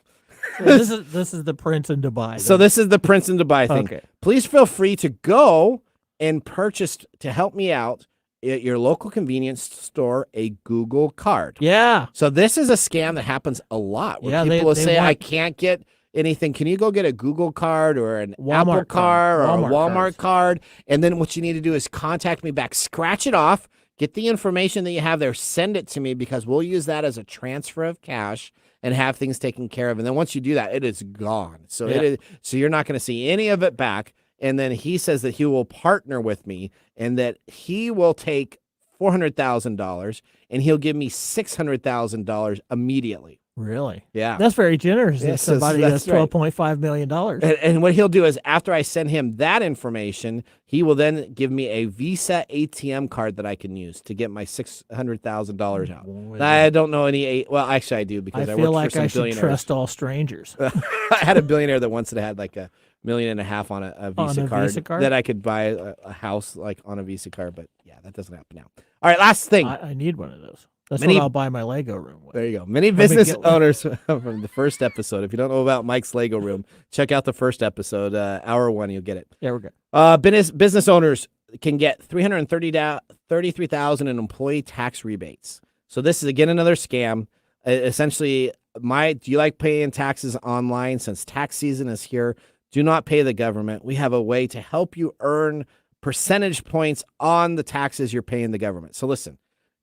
So this is the Prince in Dubai. So this is the Prince in Dubai thing. Okay. Please feel free to go and purchase to help me out at your local convenience store a Google card. Yeah. So this is a scam that happens a lot where Yeah, people will they say, want- I can't get anything. Can you go get a Google card or an Walmart Apple card or a Walmart Walmart cards. card? And then what you need to do is contact me back, scratch it off, get the information that you have there, send it to me because we'll use that as a transfer of cash and have things taken care of. And then once you do that, it is gone. So so you're not going to see any of it back. And then he says that he will partner with me and that he will take $400,000 and he'll give me $600,000 immediately. Really? Yeah. That's very generous. Yes, Yes, somebody that's that's $12.5 million. And what he'll do is after I send him that information, he will then give me a Visa ATM card that I can use to get my $600,000 out. Boy. I don't know any. Well, actually, I do because I feel work like for some I should billionaires. trust all strangers. I had a billionaire that once had like $1.5 million on a Visa, card that I could buy a house like on a Visa card. But yeah, that doesn't happen now. All right, last thing. I need one of those. That's Many- what I'll buy my Lego room with. There you go. Many Let me business get one. owners from the first episode. If you don't know about Mike's Lego room, check out the first episode, hour 1. You'll get it. Yeah, we're good. Business owners can get $333,000 in employee tax rebates. So this is again another scam. Essentially, do you like paying taxes online? Since tax season is here, do not pay the government. We have a way to help you earn percentage points on the taxes you're paying the government. So listen.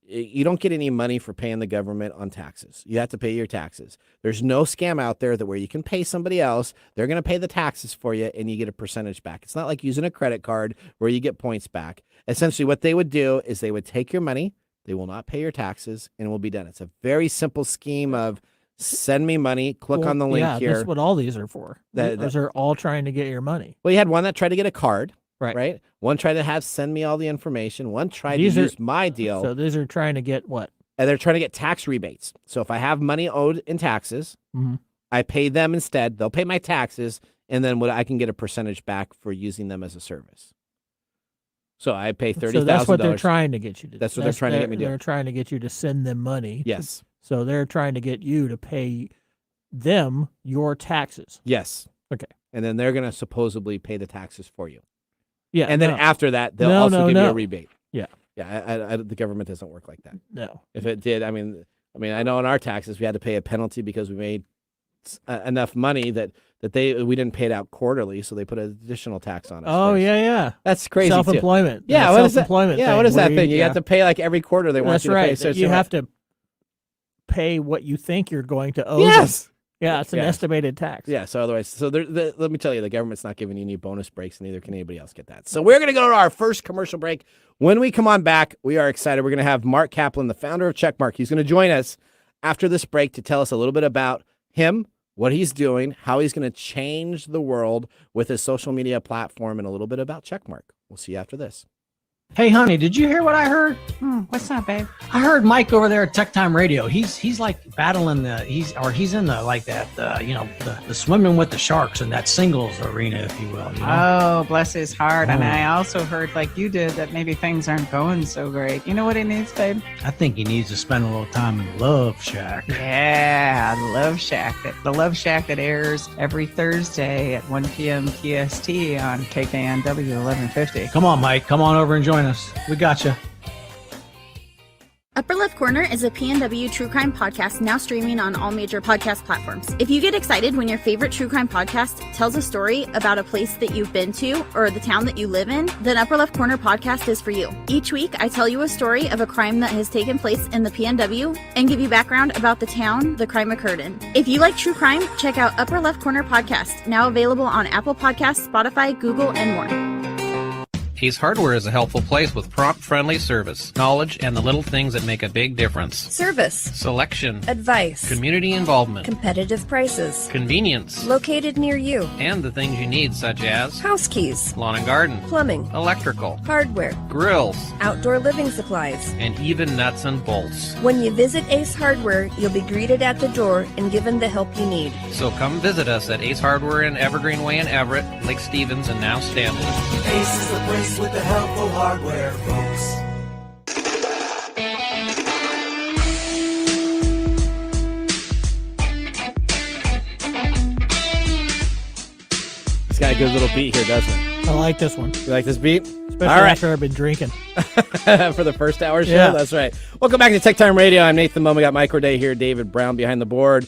You don't get any money for paying the government on taxes. You have to pay your taxes. There's no scam out there that where you can pay somebody else. They're going to pay the taxes for you and you get a percentage back. It's not like using a credit card where you get points back. Essentially what they would do is they would take your money. They will not pay your taxes and we'll be done. It's a very simple scheme of send me money, click on the link here. That's what all these are for. Those are all trying to get your money. Well, you had one that tried to get a card. Right. One tried to send me all the information. One tried These to are- use my deal. So these are trying to get what? And they're trying to get tax rebates. So if I have money owed in taxes, Mhm. I pay them instead. They'll pay my taxes, and then I can get a percentage back for using them as a service. So I pay $30,000. So that's what they're trying to get you to do. That's what they're trying to get me to do. They're trying to get you to send them money. Yes. So they're trying to get you to pay them your taxes. Yes. Okay. And then they're going to supposedly pay the taxes for you. Yeah. And then no. after that, they'll No, also no, give you no. a rebate. Yeah. Yeah. The government doesn't work like that. No. If it did, I mean, I know in our taxes we had to pay a penalty because we made enough money that we didn't pay it out quarterly, so they put an additional tax on us. Oh, first. yeah. That's crazy. Too. Self-employment. Yeah, That what is that? self-employment Yeah, thing what is that where thing? You have to pay like every quarter. They want That's you to right. pay. So You have to pay what you think you're going to owe. Yes. them. Yeah, it's an Yes. estimated tax. Yeah, so otherwise, let me tell you, the government's not giving you any bonus breaks, and neither can anybody else get that. So we're going to go to our first commercial break. When we come on back, we are excited. We're going to have Mark Kaplan, the founder of Checkmark. He's going to join us after this break to tell us a little bit about him, what he's doing, how he's going to change the world with his social media platform, and a little bit about Checkmark. We'll see you after this. Hey, honey, did you hear what I heard? What's that, babe? I heard Mike over there at TechTime Radio. He's like battling he's in the like that the swimming with the sharks in that singles arena, if you will. You know? Oh, bless his heart. And I also heard, like you did, that maybe things aren't going so great. You know what he needs, babe? I think he needs to spend a little time in Love Shack. Yeah, Love Shack. The Love Shack that airs every Thursday at 1 p.m. PST on KKNW 1150. Come on, Mike. Come on over and join us. We got you. Upper Left Corner is a PNW true crime podcast now streaming on all major podcast platforms. If you get excited when your favorite true crime podcast tells a story about a place that you've been to or the town that you live in, then Upper Left Corner podcast is for you. Each week, I tell you a story of a crime that has taken place in the PNW and give you background about the town the crime occurred in. If you like true crime, check out Upper Left Corner podcast, now available on Apple Podcasts, Spotify, Google, and more. Ace Hardware is a helpful place with prompt, friendly service, knowledge, and the little things that make a big difference. Service. Selection. Advice. Community involvement. Competitive prices. Convenience. Located near you. And the things you need, such as house keys, lawn and garden, plumbing, electrical, hardware, grills, outdoor living supplies, and even nuts and bolts. When you visit Ace Hardware, you'll be greeted at the door and given the help you need. So come visit us at Ace Hardware in Evergreen Way in Everett, Lake Stevens, and now Stanley. Ace is the place with the helpful hardware, folks. It's got a good little beat here, doesn't it? I like this one. You like this beat? Especially All right. after I've been drinking. For the first hour show? Yeah. That's right. Welcome back to Tech Time Radio. I'm Nathan Mumm. We got Mike Corday here, David Brown behind the board.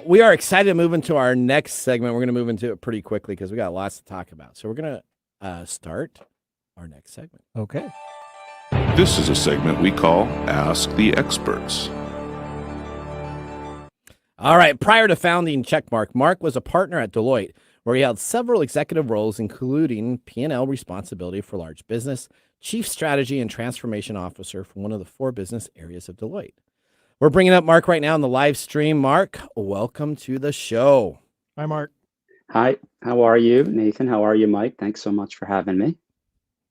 We are excited to move into our next segment. We're going to move into it pretty quickly because we got lots to talk about. So we're going to start our next segment. Okay. This is a segment we call Ask the Experts. All right. Prior to founding Checkmark, Mark was a partner at Deloitte, where he held several executive roles, including P&L responsibility for large business, chief strategy and transformation officer for one of the 4 business areas of Deloitte. We're bringing up Mark right now on the live stream. Mark, welcome to the show. Hi, Mark. Hi. How are you, Nathan? How are you, Mike? Thanks so much for having me.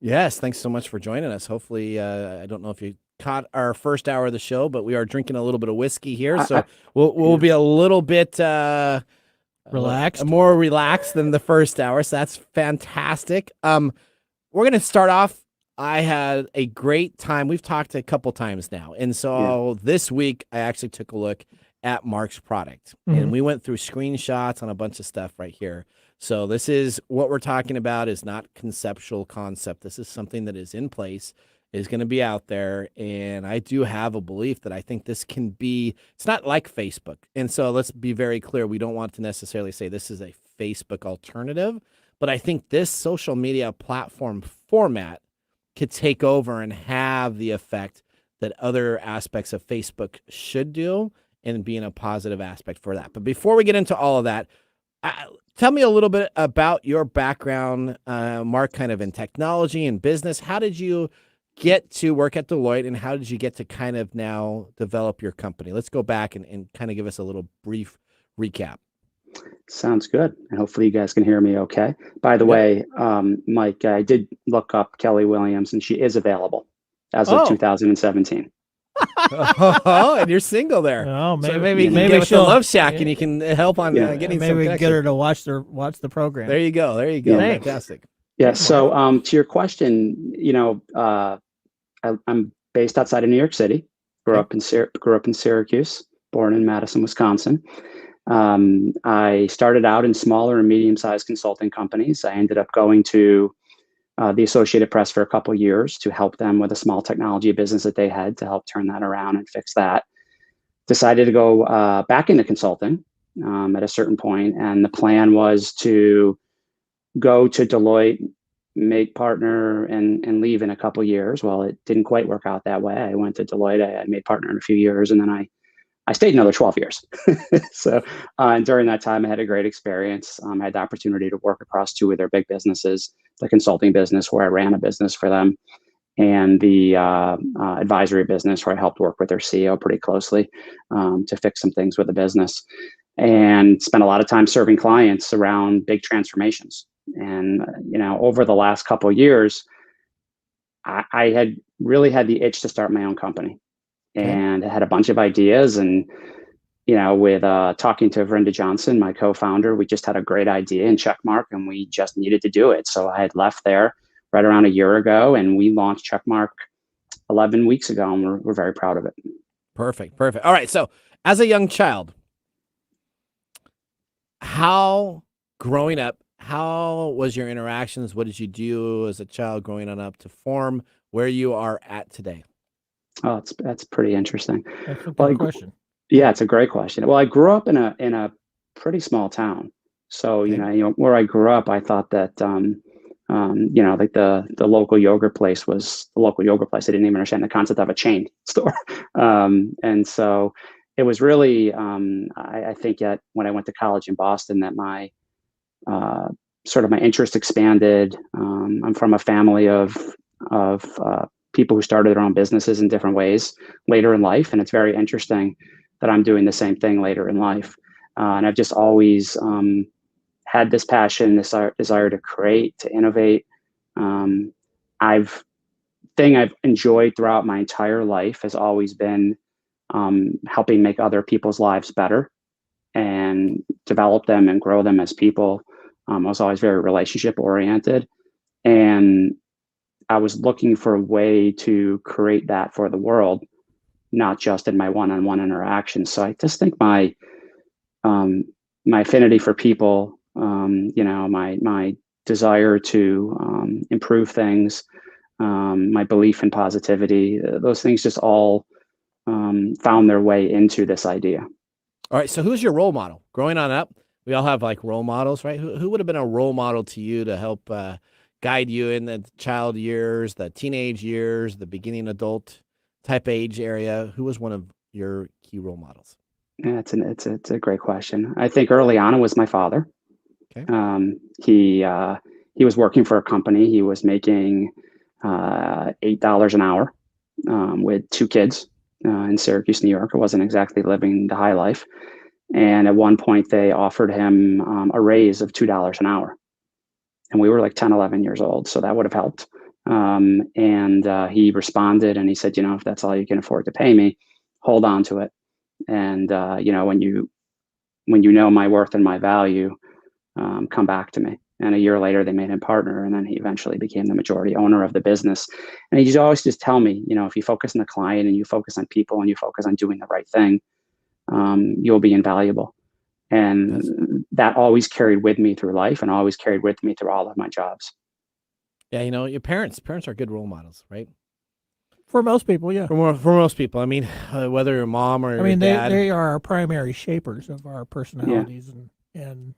Yes, thanks so much for joining us. Hopefully, I don't know if you caught our first hour of the show, but we are drinking a little bit of whiskey here, so we'll be a little bit relaxed, more relaxed than the first hour. So that's fantastic. We're going to start off. I had a great time. We've talked a couple times now, and so this week I actually took a look at Mark's product, and we went through screenshots on a bunch of stuff right here. So this is what we're talking about. Is not conceptual concept. This is something that is in place, is going to be out there. And I do have a belief that I think this can be, it's not like Facebook. And so let's be very clear. We don't want to necessarily say this is a Facebook alternative, but I think this social media platform format could take over and have the effect that other aspects of Facebook should do and being a positive aspect for that. But before we get into all of that, tell me a little bit about your background, Mark, kind of in technology and business. How did you get to work at Deloitte, and how did you get to kind of now develop your company? Let's go back and kind of give us a little brief recap. Sounds good. And hopefully you guys can hear me okay. By the way, Mike, I did look up Kelly Williams, and she is available as of 2017. Oh, and you're single there. Oh, maybe so maybe get with the Love Shack, and you can help on getting maybe some we can get her connection. to watch the program. There you go. Yeah. Fantastic. Yeah. So to your question, I'm based outside of New York City. Grew up in Syracuse. Born in Madison, Wisconsin. I started out in smaller and medium-sized consulting companies. I ended up going to the Associated Press for a couple of years to help them with a small technology business that they had, to help turn that around and fix that. Decided to go back into consulting at a certain point, and the plan was to go to Deloitte, make partner, and leave in a couple of years. Well, it didn't quite work out that way. I went to Deloitte, I made partner in a few years, and then I stayed another 12 years. So and during that time, I had a great experience. I had the opportunity to work across 2 of their big businesses, the consulting business where I ran a business for them, and the advisory business where I helped work with their CEO pretty closely to fix some things with the business, and spent a lot of time serving clients around big transformations. And, over the last couple of years, I had really had the itch to start my own company. And I had a bunch of ideas, and, with talking to Verinda Johnson, my co-founder, we just had a great idea in Checkmark, and we just needed to do it. So I had left there right around a year ago, and we launched Checkmark 11 weeks ago, and we're very proud of it. Perfect. All right. So as a young child, growing up, how was your interactions? What did you do as a child growing on up to form where you are at today? Oh, that's pretty interesting. That's a good question. Yeah, it's a great question. Well, I grew up in a pretty small town, so where I grew up, I thought that like the local yogurt place was the local yogurt place. I didn't even understand the concept of a chain store, and so it was really I think that when I went to college in Boston, that my sort of my interest expanded. I'm from a family of people who started their own businesses in different ways later in life. And it's very interesting that I'm doing the same thing later in life. And I've just always had this passion, this desire to create, to innovate. I've enjoyed throughout my entire life has always been helping make other people's lives better and develop them and grow them as people. I was always very relationship oriented, and I was looking for a way to create that for the world, not just in my one-on-one interactions. So I just think my affinity for people my desire to improve things, my belief in positivity, those things just all found their way into this idea. All right. So who's your role model growing on up? We all have like role models, right? Who would have been a role model to you to help guide you in the child years, the teenage years, the beginning adult type age area? Who was one of your key role models? Yeah, it's a great question. I think early on it was my father. Okay. He was working for a company. He was making $8 an hour with 2 kids in Syracuse, New York. It wasn't exactly living the high life. And at one point they offered him a raise of $2 an hour. And we were like 10, 11 years old. So that would have helped. And he responded and he said, if that's all you can afford to pay me, hold on to it. And, when you know my worth and my value, come back to me. And a year later, they made him partner, and then he eventually became the majority owner of the business. And he always just tell me, if you focus on the client and you focus on people and you focus on doing the right thing, you'll be invaluable. And that always carried with me through life and always carried with me through all of my jobs. Yeah, your parents are good role models, right? For most people, yeah. For most people, I mean, whether your mom or your dad. they are our primary shapers of our personalities and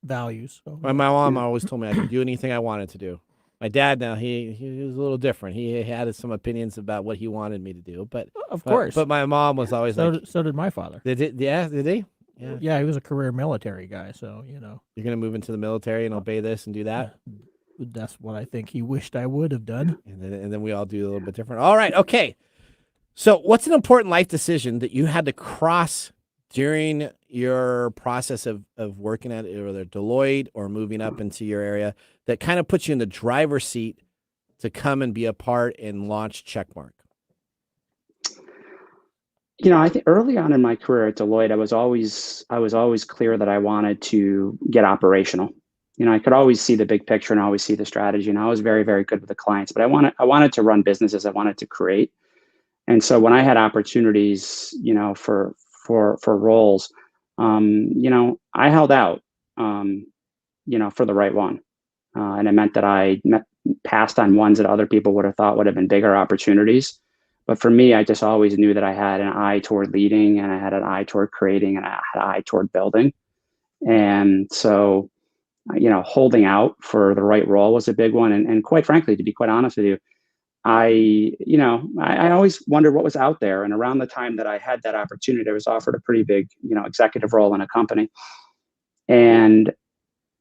values. So. My mom always told me I could do anything I wanted to do. My dad now he was a little different. He had some opinions about what he wanted me to do, but of course. But my mom was always so did my father. Did he? Yeah, he was a career military guy. So you're gonna move into the military and obey this and do that. That's what I think he wished I would have done. And then we all do a little bit different. All right, okay. So what's an important life decision that you had to cross during your process of working at either Deloitte or moving up into your area that kind of puts you in the driver's seat to come and be a part and launch Checkmark? I think early on in my career at Deloitte, I was always clear that I wanted to get operational. I could always see the big picture and always see the strategy, and I was very, very good with the clients. But I wanted to run businesses. I wanted to create, and so when I had opportunities, for roles, I held out, for the right one, and it meant that I passed on ones that other people would have thought would have been bigger opportunities. But for me, I just always knew that I had an eye toward leading, and I had an eye toward creating, and I had an eye toward building, and so. Holding out for the right role was a big one. And quite frankly, to be quite honest with you, I always wondered what was out there. And around the time that I had that opportunity, I was offered a pretty big, executive role in a company. And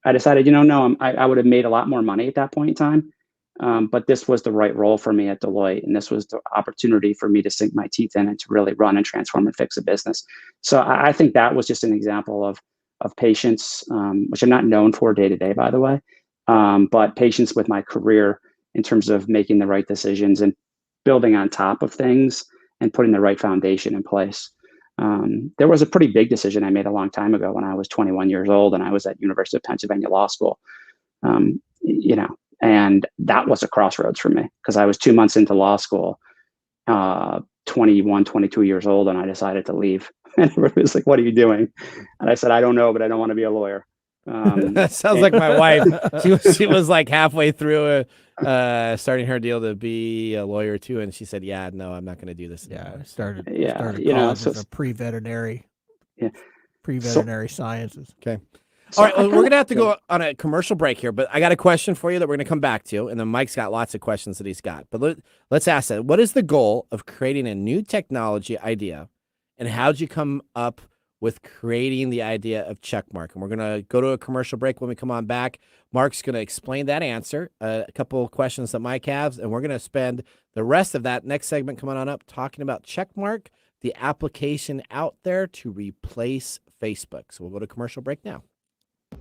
I decided, no, I would have made a lot more money at that point in time. But this was the right role for me at Deloitte. And this was the opportunity for me to sink my teeth in and to really run and transform and fix a business. So I think that was just an example of patience, which I'm not known for day to day, by the way, but patience with my career in terms of making the right decisions and building on top of things and putting the right foundation in place. There was a pretty big decision I made a long time ago when I was 21 years old and I was at University of Pennsylvania Law School, and that was a crossroads for me because I was 2 months into law school, 21, 22 years old, and I decided to leave. And everybody was like, "What are you doing?" And I said, "I don't know, but I don't want to be a lawyer." That sounds like my wife. She was like halfway through starting her deal to be a lawyer too, and she said, "Yeah, no, I'm not going to do this." Yeah, started college as a pre-veterinary sciences. Okay. All right, well, we're going to have to go on a commercial break here, but I got a question for you that we're going to come back to, and then Mike's got lots of questions that he's got. But let's ask that. What is the goal of creating a new technology idea? And how'd you come up with creating the idea of Checkmark? And we're going to go to a commercial break. When we come on back, Mark's going to explain that answer, a couple of questions that Mike has, and we're going to spend the rest of that next segment coming on up talking about Checkmark, the application out there to replace Facebook. So we'll go to commercial break now.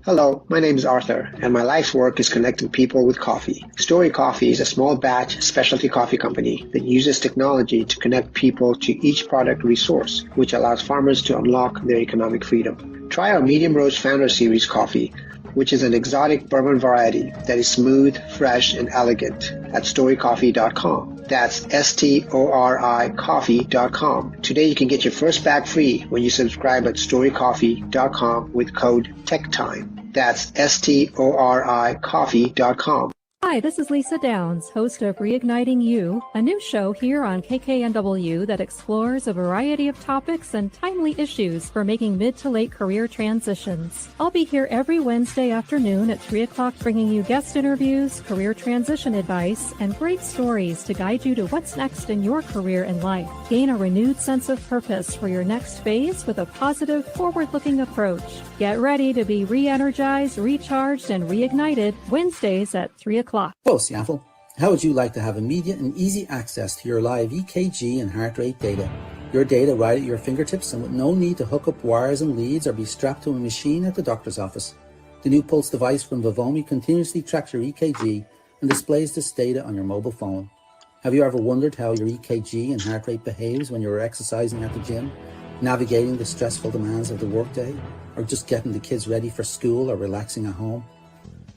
Hello, my name is Arthur, and my life's work is connecting people with coffee. Story Coffee is a small batch specialty coffee company that uses technology to connect people to each product resource, which allows farmers to unlock their economic freedom. Try our Medium Roast Founder Series coffee, which is an exotic bourbon variety that is smooth, fresh, and elegant at storycoffee.com. That's STORI coffee.com. Today you can get your first bag free when you subscribe at storycoffee.com with code TechTime. That's STORI coffee.com. Hi, this is Lisa Downs, host of Reigniting You, a new show here on KKNW that explores a variety of topics and timely issues for making mid to late career transitions. I'll be here every Wednesday afternoon at 3 o'clock bringing you guest interviews, career transition advice, and great stories to guide you to what's next in your career and life. Gain a renewed sense of purpose for your next phase with a positive, forward-looking approach. Get ready to be re-energized, recharged, and reignited Wednesdays at 3 o'clock. Hello, Seattle. How would you like to have immediate and easy access to your live EKG and heart rate data? Your data right at your fingertips and with no need to hook up wires and leads or be strapped to a machine at the doctor's office. The new Pulse device from Vivomi continuously tracks your EKG and displays this data on your mobile phone. Have you ever wondered how your EKG and heart rate behaves when you're exercising at the gym, navigating the stressful demands of the workday, or just getting the kids ready for school or relaxing at home?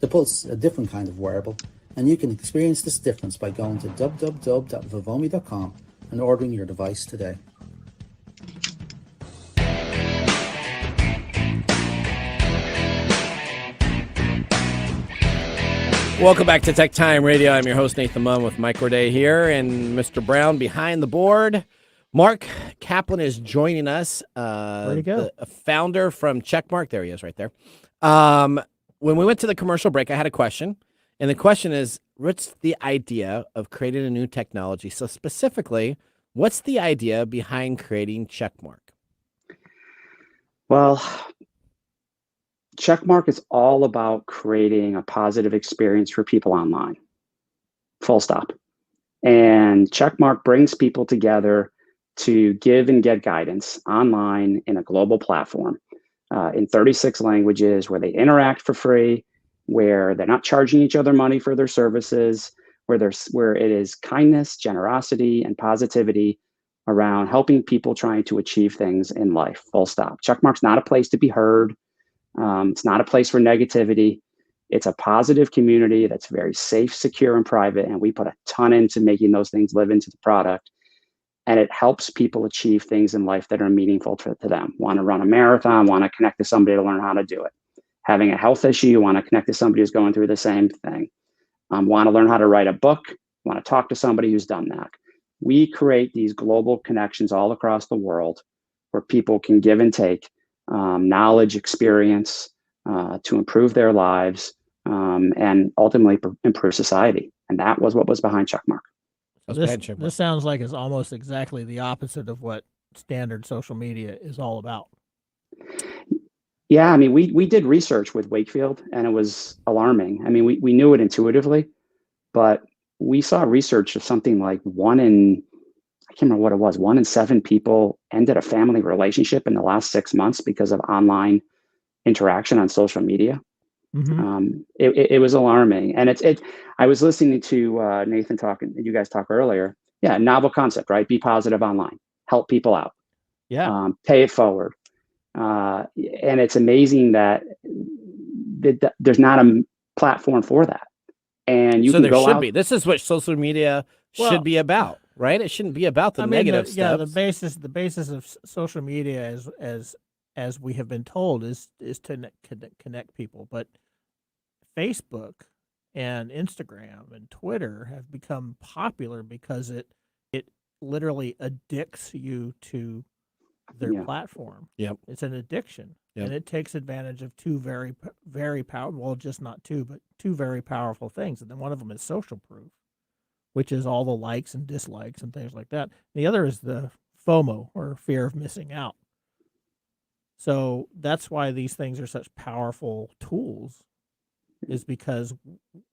The Pulse is a different kind of wearable, and you can experience this difference by going to www.vivomi.com and ordering your device today. Welcome back to Tech Time Radio. I'm your host, Nathan Mumm, with Mike Roday here, and Mr. Brown behind the board. Mark Kaplan is joining us. Where'd he go? A founder from Checkmark. There he is right there. When we went to the commercial break, I had a question. And the question is, what's the idea of creating a new technology? So specifically, what's the idea behind creating Checkmark? Well, Checkmark is all about creating a positive experience for people online. Full stop. And Checkmark brings people together to give and get guidance online in a global platform in 36 languages where they interact for free, where they're not charging each other money for their services, where it is kindness, generosity, and positivity around helping people trying to achieve things in life. Full stop. Checkmark's not a place to be heard. It's not a place for negativity. It's a positive community that's very safe, secure, and private. And we put a ton into making those things live into the product. And it helps people achieve things in life that are meaningful to them. Want to run a marathon, want to connect to somebody to learn how to do it. Having a health issue, you want to connect to somebody who's going through the same thing. Want to learn how to write a book, want to talk to somebody who's done that. We create these global connections all across the world where people can give and take knowledge, experience to improve their lives and ultimately improve society. And that was what was behind Checkmark. This sounds like it's almost exactly the opposite of what standard social media is all about. Yeah, I mean, we did research with Wakefield, and it was alarming. I mean, we knew it intuitively, but we saw research of something like I can't remember what it was, 1 in 7 people ended a family relationship in the last 6 months because of online interaction on social media. Mm-hmm. It was alarming. And I was listening to Nathan you guys talk earlier. Yeah, novel concept, right? Be positive online, help people out. Yeah. Pay it forward. And it's amazing that there's not a platform for that. And you so can there go should out. be. This is what social media should be about, right? It shouldn't be about the negative stuff. Yeah, the basis of social media, as we have been told, is to connect people. But Facebook and Instagram and Twitter have become popular because it literally addicts you to their platform. Yep. It's an addiction. Yep. And it takes advantage of two very, very powerful, well, just not two, but two very powerful things. And then one of them is social proof, which is all the likes and dislikes and things like that. The other is the FOMO, or fear of missing out. So that's why these things are such powerful tools, is because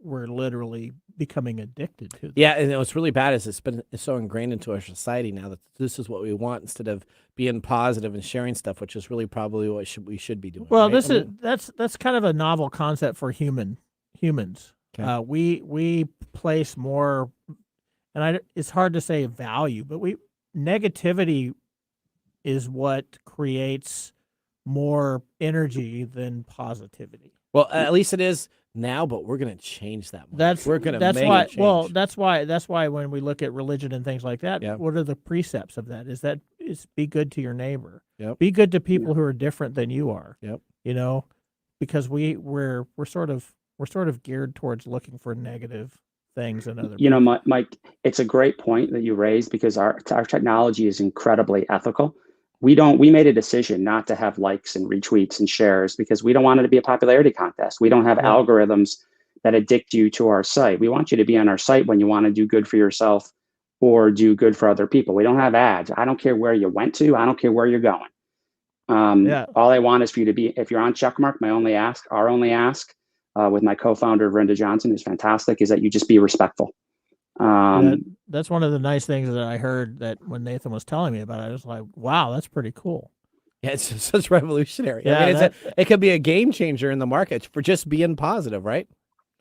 we're literally becoming addicted to them. Yeah, and what's really bad is it's so ingrained into our society now that this is what we want, instead of being positive and sharing stuff, which is really probably what we should be doing. Well, right? That's kind of a novel concept for humans. Okay. We place more, and it's hard to say value, but negativity is what creates more energy than positivity. Well, at least it is now, but we're going to change that. We're going to make it change. Well, that's why when we look at religion and things like that, what are the precepts of that? Is be good to your neighbor. Yep. Be good to people who are different than you are. Yep. You know, because we're sort of geared towards looking for negative things in other You people. know, Mike, it's a great point that you raised because our technology is incredibly ethical. We made a decision not to have likes and retweets and shares because we don't want it to be a popularity contest. We don't have algorithms that addict you to our site. We want you to be on our site when you want to do good for yourself or do good for other people. We don't have ads. I don't care where you went to. I don't care where you're going. All I want is for you to be, if you're on Checkmark, our only ask with my co-founder, Brenda Johnson, who's fantastic, is that you just be respectful. That's one of the nice things that I heard that when Nathan was telling me about it, I was like, wow, that's pretty cool. Yeah, it's such revolutionary. Yeah, I mean, it could be a game changer in the market for just being positive, right?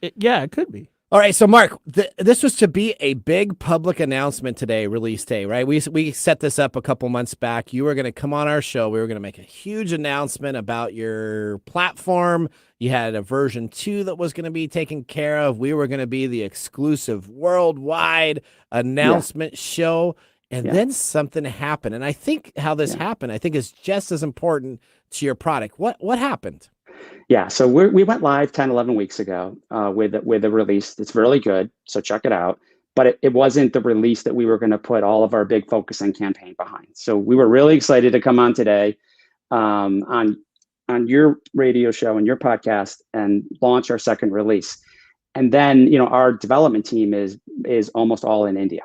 It could be. All right, so Mark, this was to be a big public announcement today, release day, right? We set this up a couple months back. You were going to come on our show. We were going to make a huge announcement about your platform. You had a version 2 that was going to be taken care of. We were going to be the exclusive worldwide announcement show. And then something happened. And I think how this happened, I think is just as important to your product. What happened? Yeah, so we went live 10, 11 weeks ago with a release. It's really good, so check it out. But it wasn't the release that we were going to put all of our big focus and campaign behind. So we were really excited to come on today on your radio show and your podcast and launch our second release. And then, our development team is almost all in India,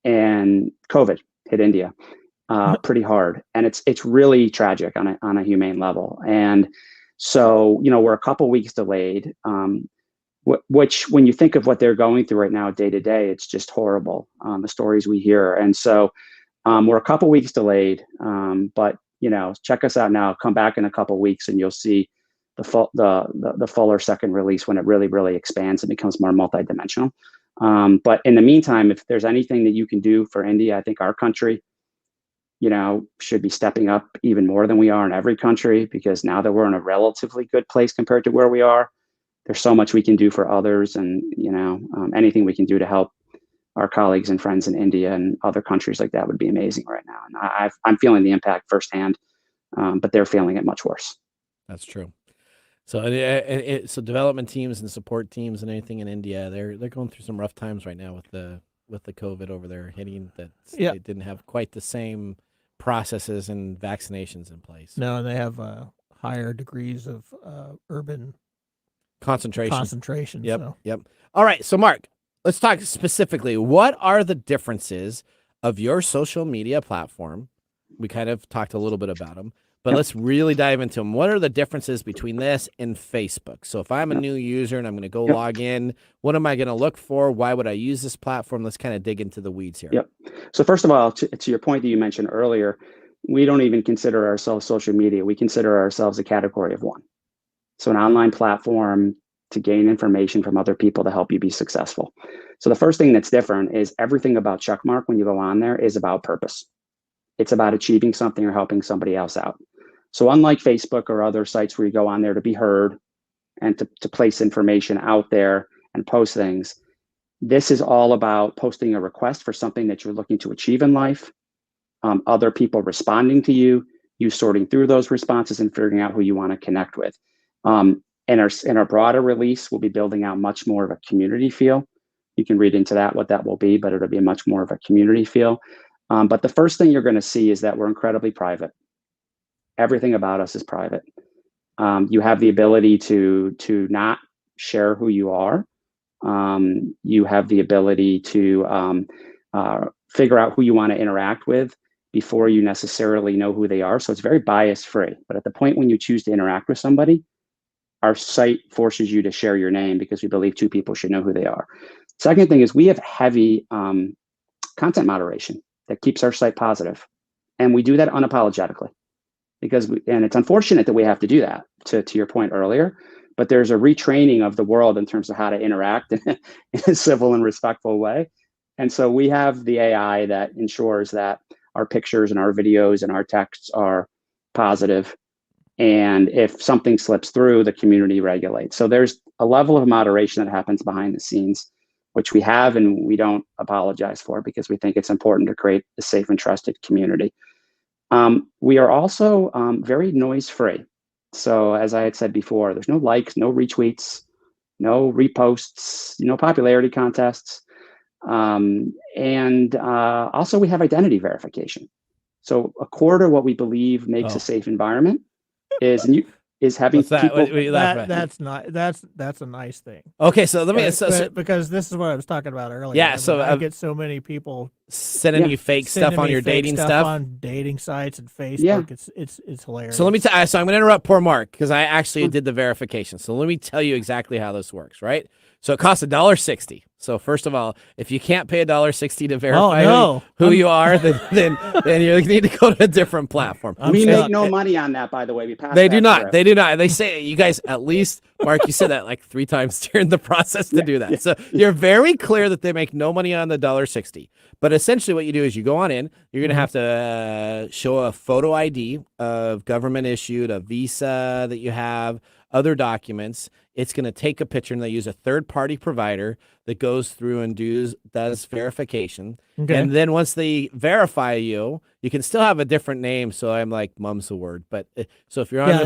and COVID hit India pretty hard, and it's really tragic on a humane level. And so, we're a couple weeks delayed, which when you think of what they're going through right now day to day, it's just horrible, the stories we hear. And so we're a couple weeks delayed, but, check us out now. Come back in a couple weeks and you'll see the fuller second release when it really, really expands and becomes more multidimensional. But in the meantime, if there's anything that you can do for India, I think our country, should be stepping up even more than we are in every country, because now that we're in a relatively good place compared to where we are, there's so much we can do for others. And, anything we can do to help our colleagues and friends in India and other countries like that would be amazing right now. And I'm feeling the impact firsthand, but they're feeling it much worse. That's true. So, so development teams and support teams and anything in India, they're going through some rough times right now with the COVID over there hitting. They didn't have quite the same processes and vaccinations in place. No, and they have higher degrees of urban concentration. Yep. So. Yep. All right. So, Mark, let's talk specifically. What are the differences of your social media platform? We kind of talked a little bit about them, but let's really dive into them. What are the differences between this and Facebook? So if I'm a new user and I'm going to go log in, what am I going to look for? Why would I use this platform? Let's kind of dig into the weeds here. Yep. So first of all, to your point that you mentioned earlier, we don't even consider ourselves social media. We consider ourselves a category of one. So an online platform to gain information from other people to help you be successful. So the first thing that's different is everything about Checkmark when you go on there is about purpose. It's about achieving something or helping somebody else out. So unlike Facebook or other sites where you go on there to be heard and to place information out there and post things, this is all about posting a request for something that you're looking to achieve in life, other people responding to you sorting through those responses and figuring out who you want to connect with. In our broader release, we'll be building out much more of a community feel. You can read into that what that will be, but it'll be much more of a community feel. But the first thing you're going to see is that we're incredibly private. Everything about us is private. You have the ability to not share who you are. You have the ability to figure out who you want to interact with before you necessarily know who they are. So it's very bias free. But at the point when you choose to interact with somebody, our site forces you to share your name because we believe two people should know who they are. Second thing is we have heavy content moderation that keeps our site positive. And we do that unapologetically and it's unfortunate that we have to do that to your point earlier, but there's a retraining of the world in terms of how to interact in a civil and respectful way. And so we have the AI that ensures that our pictures and our videos and our texts are positive. And if something slips through, the community regulates. So there's a level of moderation that happens behind the scenes, which we have and we don't apologize for because we think it's important to create a safe and trusted community. We are also very noise-free. So as I had said before, there's no likes, no retweets, no reposts, no popularity contests. And also we have identity verification. So a core to what we believe makes a safe environment is having What's that? people. What are you laughing at? That's a nice thing. Okay, so let me because this is what I was talking about earlier. Yeah, I mean, so I get so many people sending you fake stuff on your dating stuff on dating sites and Facebook. Yeah. It's hilarious. So let me so I'm going to interrupt poor Mark because I actually did the verification. So let me tell you exactly how this works, right? So it costs $1.60. So first of all, if you can't pay $1.60 to verify who you are, then you need to go to a different platform. We make no money on that, by the way. We pass. They do not. They do not. They say you guys at least, Mark, you said that like 3 times during the process to do that. Yeah. So you're very clear that they make no money on the $1.60. But essentially, what you do is you go on in. You're going to have to show a photo ID of government issued, a visa that you have, other documents. It's going to take a picture, and they use a third-party provider that goes through and does verification. Okay. And then once they verify you, you can still have a different name. So I'm like, Mumm's the word. But so if you're on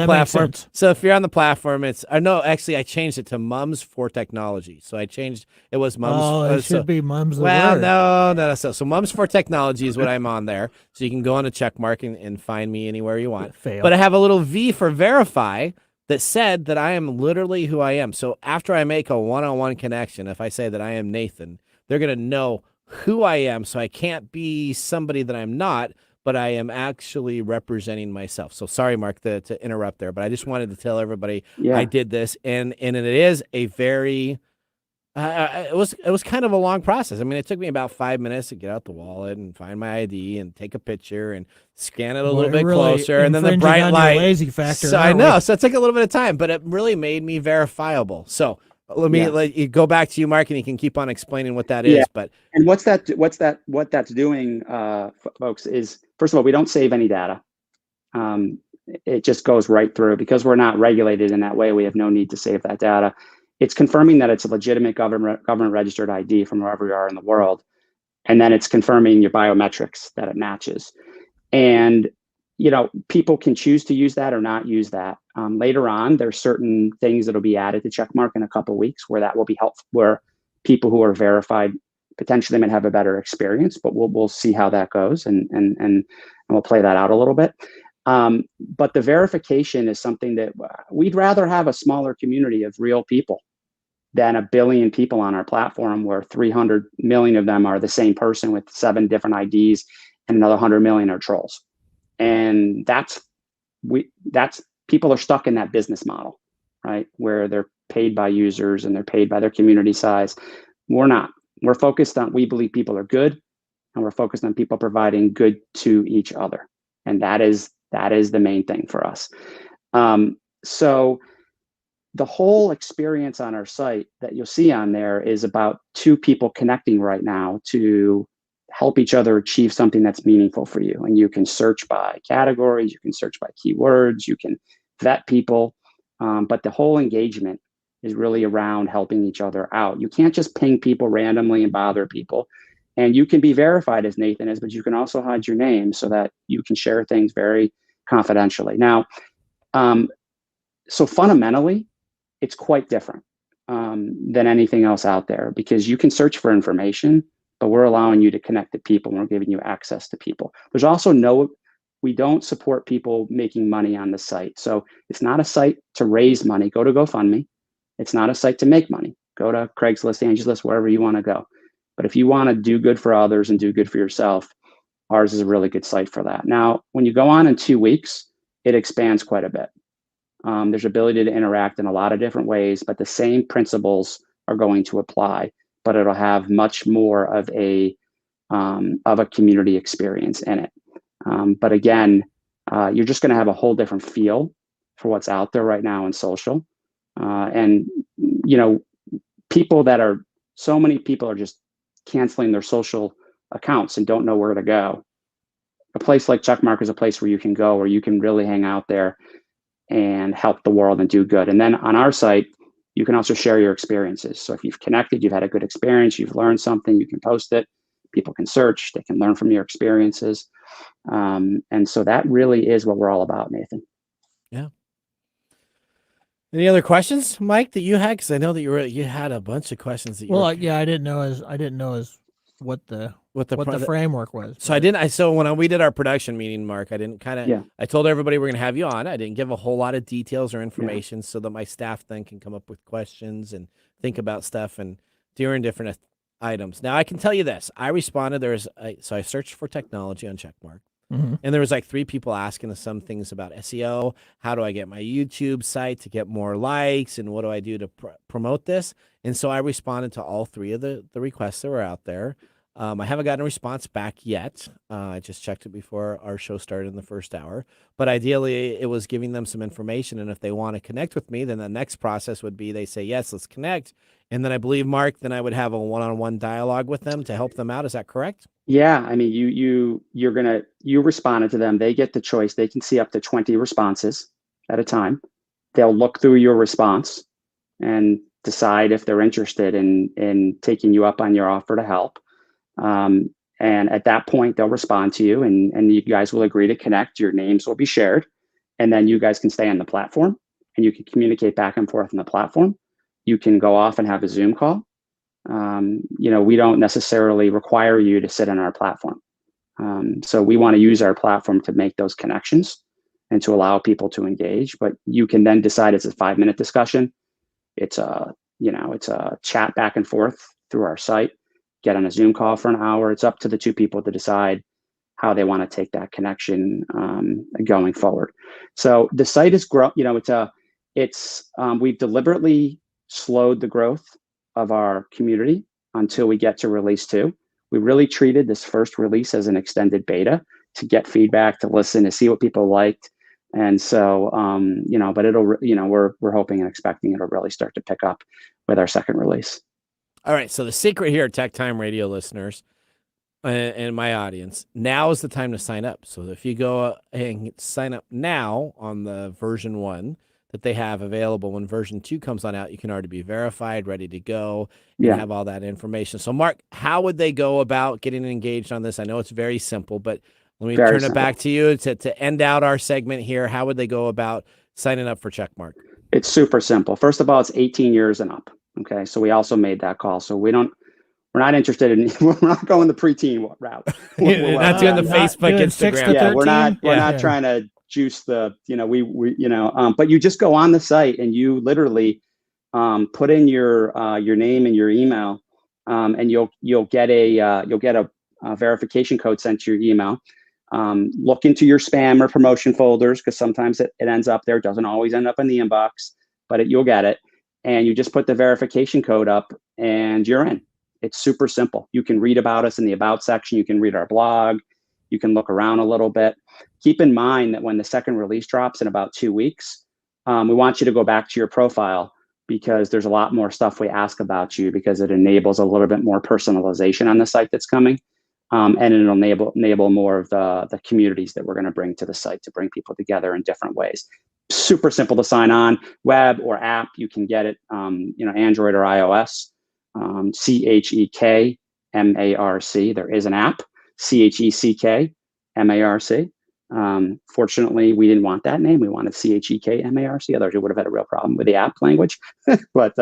the platform, it's no, actually I changed it to Mums for Technology. So I changed it was Mums. Oh, it should be Mums the word. No. So Mums for Technology is what I'm on there. So you can go on a check mark and find me anywhere you want. But I have a little V for verify that said that I am literally who I am. So after I make a one-on-one connection, if I say that I am Nathan, they're going to know who I am. So I can't be somebody that I'm not, but I am actually representing myself. So sorry, Mark, to interrupt there, but I just wanted to tell everybody I did this. And it is a very... it was kind of a long process. I mean, it took me about 5 minutes to get out the wallet and find my ID and take a picture and scan it a little bit closer, and then the bright light. Lazy factor. So I know. So it took a little bit of time, but it really made me verifiable. So let me let you go back to you, Mark, and you can keep on explaining what that is. But and what that's doing, folks, is first of all, we don't save any data. It just goes right through because we're not regulated in that way. We have no need to save that data. It's confirming that it's a legitimate government registered ID from wherever you are in the world. And then it's confirming your biometrics that it matches. And, people can choose to use that or not use that. Later on, there's certain things that'll be added to Checkmark in a couple of weeks where that will be helpful, where people who are verified potentially might have a better experience, but we'll see how that goes and we'll play that out a little bit. But the verification is something that we'd rather have a smaller community of real people than 1 billion people on our platform where 300 million of them are the same person with 7 different IDs and another 100 million are trolls. And that's people are stuck in that business model, right? Where they're paid by users and they're paid by their community size. We're not. We're focused on, we believe people are good, and we're focused on people providing good to each other. And that is the main thing for us. So the whole experience on our site that you'll see on there is about 2 people connecting right now to help each other achieve something that's meaningful for you. And you can search by categories, you can search by keywords, you can vet people. But the whole engagement is really around helping each other out. You can't just ping people randomly and bother people. And you can be verified as Nathan is, but you can also hide your name so that you can share things very confidentially. Now, so fundamentally, it's quite different than anything else out there because you can search for information, but we're allowing you to connect to people and we're giving you access to people. There's also we don't support people making money on the site. So it's not a site to raise money. Go to GoFundMe. It's not a site to make money. Go to Craigslist, Angelus, wherever you want to go. But if you want to do good for others and do good for yourself, ours is a really good site for that. Now, when you go on in 2 weeks, it expands quite a bit. There's ability to interact in a lot of different ways, but the same principles are going to apply, but it'll have much more of a community experience in it. But again, you're just going to have a whole different feel for what's out there right now in social. And, so many people are just canceling their social accounts and don't know where to go. A place like Checkmark is a place where you can go, where you can really hang out there and help the world and do good. And then on our site, you can also share your experiences. So if you've connected, you've had a good experience, you've learned something, you can post it. People can search, they can learn from your experiences. And so that really is what we're all about, Nathan. Yeah. Any other questions, Mike, that you had? Because I know that you had a bunch of questions that you. Well, yeah, I didn't know what the framework was. So So when we did our production meeting, Mark, I didn't I told everybody we're going to have you on. I didn't give a whole lot of details or information so that my staff then can come up with questions and think about stuff and during different items. Now I can tell you this: I responded. So I searched for technology on Checkmark. Mm-hmm. And there was like 3 people asking us some things about SEO. How do I get my YouTube site to get more likes? And what do I do to promote this? And so I responded to all 3 of the requests that were out there. I haven't gotten a response back yet. I just checked it before our show started in the first hour. But ideally, it was giving them some information. And if they want to connect with me, then the next process would be they say, yes, let's connect. And then I believe, Mark, then I would have a one-on-one dialogue with them to help them out. Is that correct? Yeah. I mean, you responded to them. They get the choice. They can see up to 20 responses at a time. They'll look through your response and decide if they're interested in taking you up on your offer to help. And at that point, they'll respond to you and you guys will agree to connect. Your names will be shared. And then you guys can stay on the platform and you can communicate back and forth on the platform. You can go off and have a Zoom call. We don't necessarily require you to sit on our platform. So we want to use our platform to make those connections and to allow people to engage. But you can then decide it's a 5-minute discussion. It's a chat back and forth through our site. Get on a Zoom call for an hour. It's up to the 2 people to decide how they want to take that connection going forward. So the site is we've deliberately slowed the growth of our community until we get to release 2. We really treated this first release as an extended beta to get feedback, to listen, to see what people liked. And so, but we're hoping and expecting it'll really start to pick up with our second release. All right. So the secret here, Tech Time Radio listeners and my audience, now is the time to sign up. So if you go and sign up now on the version 1 that they have available, when version 2 comes on out, you can already be verified, ready to go, and have all that information. So Mark, how would they go about getting engaged on this? I know it's very simple, but let me turn it back to you to end out our segment here. How would they go about signing up for Checkmark? It's super simple. First of all, it's 18 years and up. Okay. So we also made that call. So we're not interested in, we're not going the preteen route. We're not doing the Facebook, Instagram. Yeah. We're not trying to juice the, but you just go on the site and you literally put in your name and your email, and you'll get a verification code sent to your email. Look into your spam or promotion folders, because sometimes it ends up there. It doesn't always end up in the inbox, but you'll get it. And you just put the verification code up and you're in. It's super simple. You can read about us in the About section. You can read our blog. You can look around a little bit. Keep in mind that when the second release drops in about 2 weeks, we want you to go back to your profile, because there's a lot more stuff we ask about you, because it enables a little bit more personalization on the site that's coming. And it'll enable more of the communities that we're going to bring to the site to bring people together in different ways. Super simple to sign on, web or app. You can get it, Android or iOS. CheckMarc. There is an app, CheckMarc. Fortunately, we didn't want that name. We wanted CheckMarc. Otherwise, we would have had a real problem with the app language. But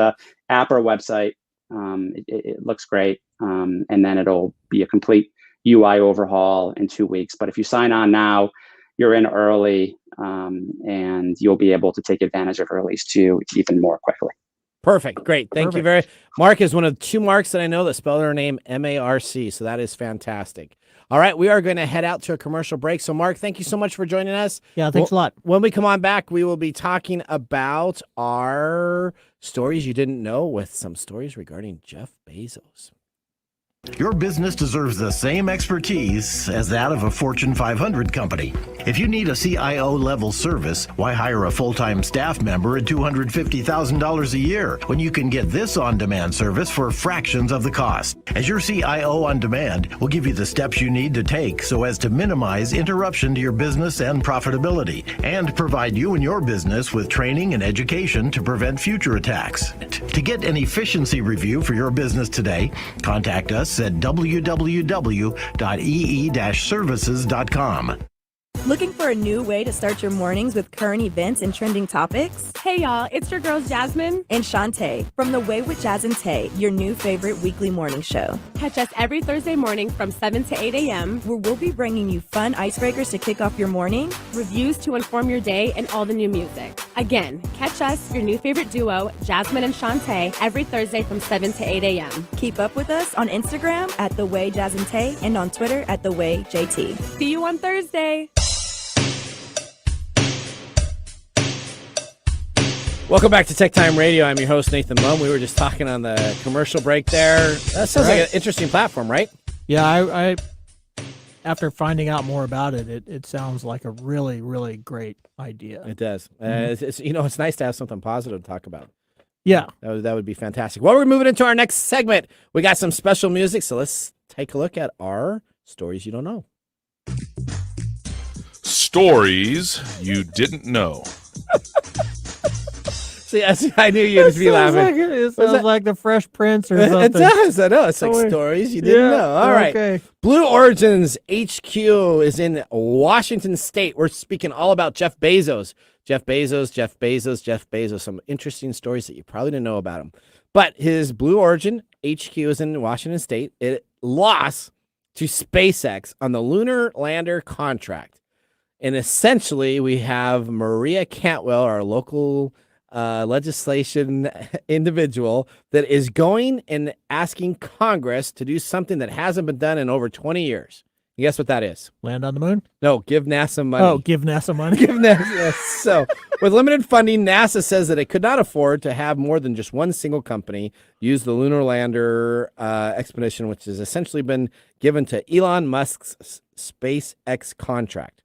app or website, it looks great. And then it'll be a complete UI overhaul in 2 weeks. But if you sign on now, you're in early, and you'll be able to take advantage of release 2 even more quickly. Perfect. Great. Thank you very much. Mark is one of 2 Marks that I know that spell their name Marc. So that is fantastic. All right. We are going to head out to a commercial break. So Mark, thank you so much for joining us. Yeah. Thanks a lot. When we come on back, we will be talking about our stories you didn't know, with some stories regarding Jeff Bezos. Your business deserves the same expertise as that of a Fortune 500 company. If you need a CIO-level service, why hire a full-time staff member at $250,000 a year when you can get this on-demand service for fractions of the cost? As your CIO on demand, we'll give you the steps you need to take so as to minimize interruption to your business and profitability, and provide you and your business with training and education to prevent future attacks. To get an efficiency review for your business today, contact us at www.ee-services.com. Looking for a new way to start your mornings with current events and trending topics? Hey y'all, it's your girls Jasmine and Shantae from The Way with Jazz and Tay, your new favorite weekly morning show. Catch us every Thursday morning from 7 to 8 a.m. where we'll be bringing you fun icebreakers to kick off your morning, reviews to inform your day, and all the new music. Again, catch us, your new favorite duo, Jasmine and Shantae, every Thursday from 7 to 8 a.m. Keep up with us on Instagram at The Way Jazz and Tay and on Twitter at The Way JT. See you on Thursday. Welcome back to Tech Time Radio. I'm your host, Nathan Mumm. We were just talking on the commercial break there. That sounds like an interesting platform, right? Yeah, I after finding out more about it, it sounds like a really, really great idea. It does. It's nice to have something positive to talk about. Yeah. That would be fantastic. Well, we're moving into our next segment. We got some special music, so let's take a look at our Stories You Don't Know. Stories You Didn't Know. See, I knew you'd just be laughing. It sounds like the Fresh Prince or something. It does. I know. It's like stories you didn't know. All right. Okay. Blue Origin's HQ is in Washington State. We're speaking all about Jeff Bezos. Jeff Bezos. Some interesting stories that you probably didn't know about him. But his Blue Origin HQ is in Washington State. It lost to SpaceX on the lunar lander contract. And essentially, we have Maria Cantwell, our local legislation individual, that is going and asking Congress to do something that hasn't been done in over 20 years. You guess what that is? Land on the moon? No, give NASA money. Oh, give NASA money. Give NASA. So, with limited funding, NASA says that it could not afford to have more than just one single company use the lunar lander expedition, which has essentially been given to Elon Musk's SpaceX contract.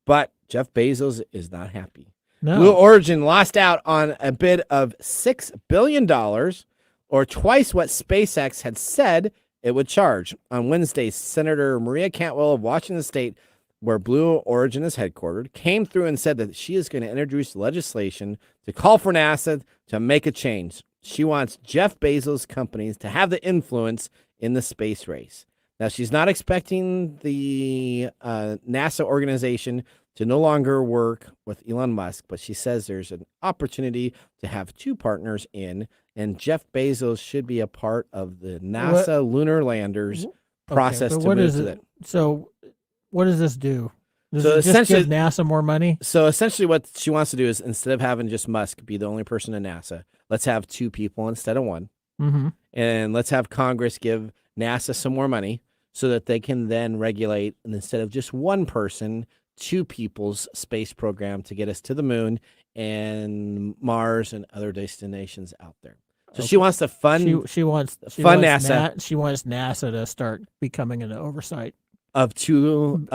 But Jeff Bezos is not happy. No. Blue Origin lost out on a bid of $6 billion, or twice what SpaceX had said it would charge. On Wednesday, Senator Maria Cantwell of Washington State, where Blue Origin is headquartered, came through and said that she is going to introduce legislation to call for NASA to make a change. She wants Jeff Bezos' companies to have the influence in the space race. Now, she's not expecting the NASA organization to no longer work with Elon Musk, but she says there's an opportunity to have two partners in, and Jeff Bezos should be a part of the NASA lunar landers process to move to it. So what does this do? Does So it just give NASA more money? So essentially what she wants to do is, instead of having just Musk be the only person in NASA, let's have two people instead of one. Mm-hmm. And let's have Congress give NASA some more money so that they can then regulate, and instead of just one person, two people's space program to get us to the moon and Mars and other destinations out there. So she wants to fund. She wants NASA. She wants NASA to start becoming an oversight of two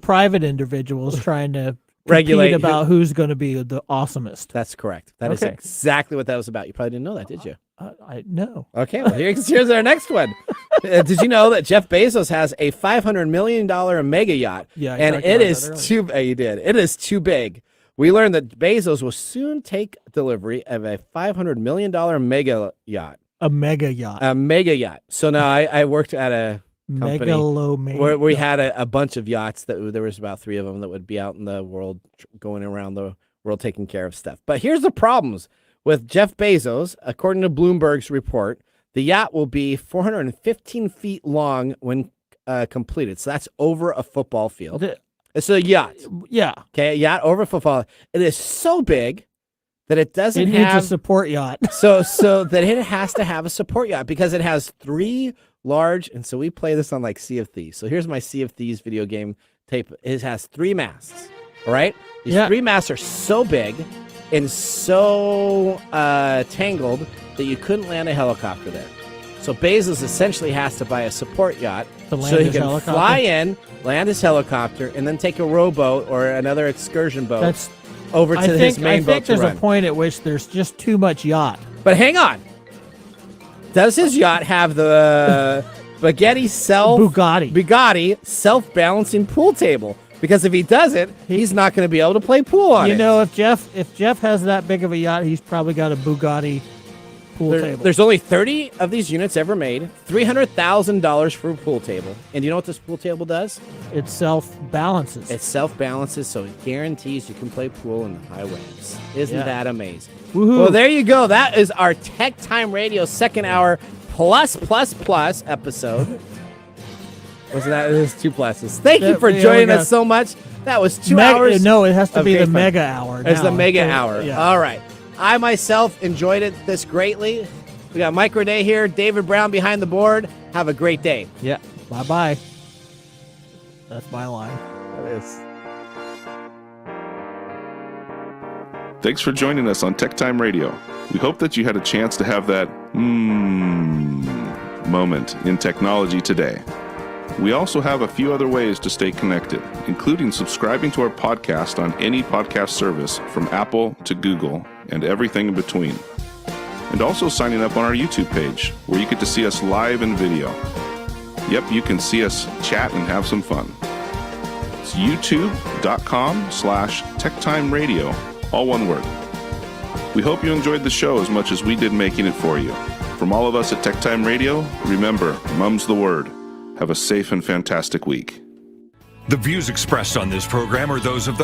private individuals trying to regulate about who's going to be the awesomest. That's correct. That is exactly what that was about. You probably didn't know that, did you? I know. Okay, well here's our next one. Did you know that Jeff Bezos has a $500 million mega yacht? Yeah, and it is too. You did. It is too big. We learned that Bezos will soon take delivery of a $500 million mega yacht. A mega yacht. A mega yacht. So now I worked at a company where we had a bunch of yachts that there was about 3 of them that would be out in the world, going around the world taking care of stuff. But here's the problems with Jeff Bezos. According to Bloomberg's report, the yacht will be 415 feet long when completed. So that's over a football field. It's a yacht. Yeah. Okay, a yacht over a football. It is so big that it doesn't have... It needs a support yacht. so that it has to have a support yacht because it has 3 large, and so we play this on like Sea of Thieves. So here's my Sea of Thieves video game tape. It has 3 masts, all right? These 3 masts are so big and so tangled that you couldn't land a helicopter there. So Bezos essentially has to buy a support yacht so he can fly in, land his helicopter, and then take a rowboat or another excursion boat over to his main boat to run. I think there's a point at which there's just too much yacht. But hang on. Does his yacht have the Bugatti self-balancing pool table? Because if he doesn't, he's not going to be able to play pool on it. You know, if Jeff has that big of a yacht, he's probably got a Bugatti Pool table. There's only 30 of these units ever made. $300,000 for a pool table. And you know what this pool table does? It self-balances. It self-balances, so it guarantees you can play pool in the high waves. Isn't that amazing? Woohoo. Well, there you go. That is our Tech Time Radio second hour plus episode. Wasn't that? It was 2 pluses. Thank you for joining us so much. That was 2 hours. No, it has to be the fun. mega hour. It's the now. mega hour. Yeah. All right. I myself enjoyed this greatly. We got Mike Roday here, David Brown behind the board. Have a great day. Yeah. Bye-bye. That's my line. That is. Thanks for joining us on Tech Time Radio. We hope that you had a chance to have that moment in technology today. We also have a few other ways to stay connected, including subscribing to our podcast on any podcast service from Apple to Google and everything in between. And also signing up on our YouTube page, where you get to see us live in video. Yep, you can see us chat and have some fun. It's youtube.com/TechTimeRadio, all one word. We hope you enjoyed the show as much as we did making it for you. From all of us at Tech Time Radio, remember, Mumm's the word. Have a safe and fantastic week. The views expressed on this program are those of the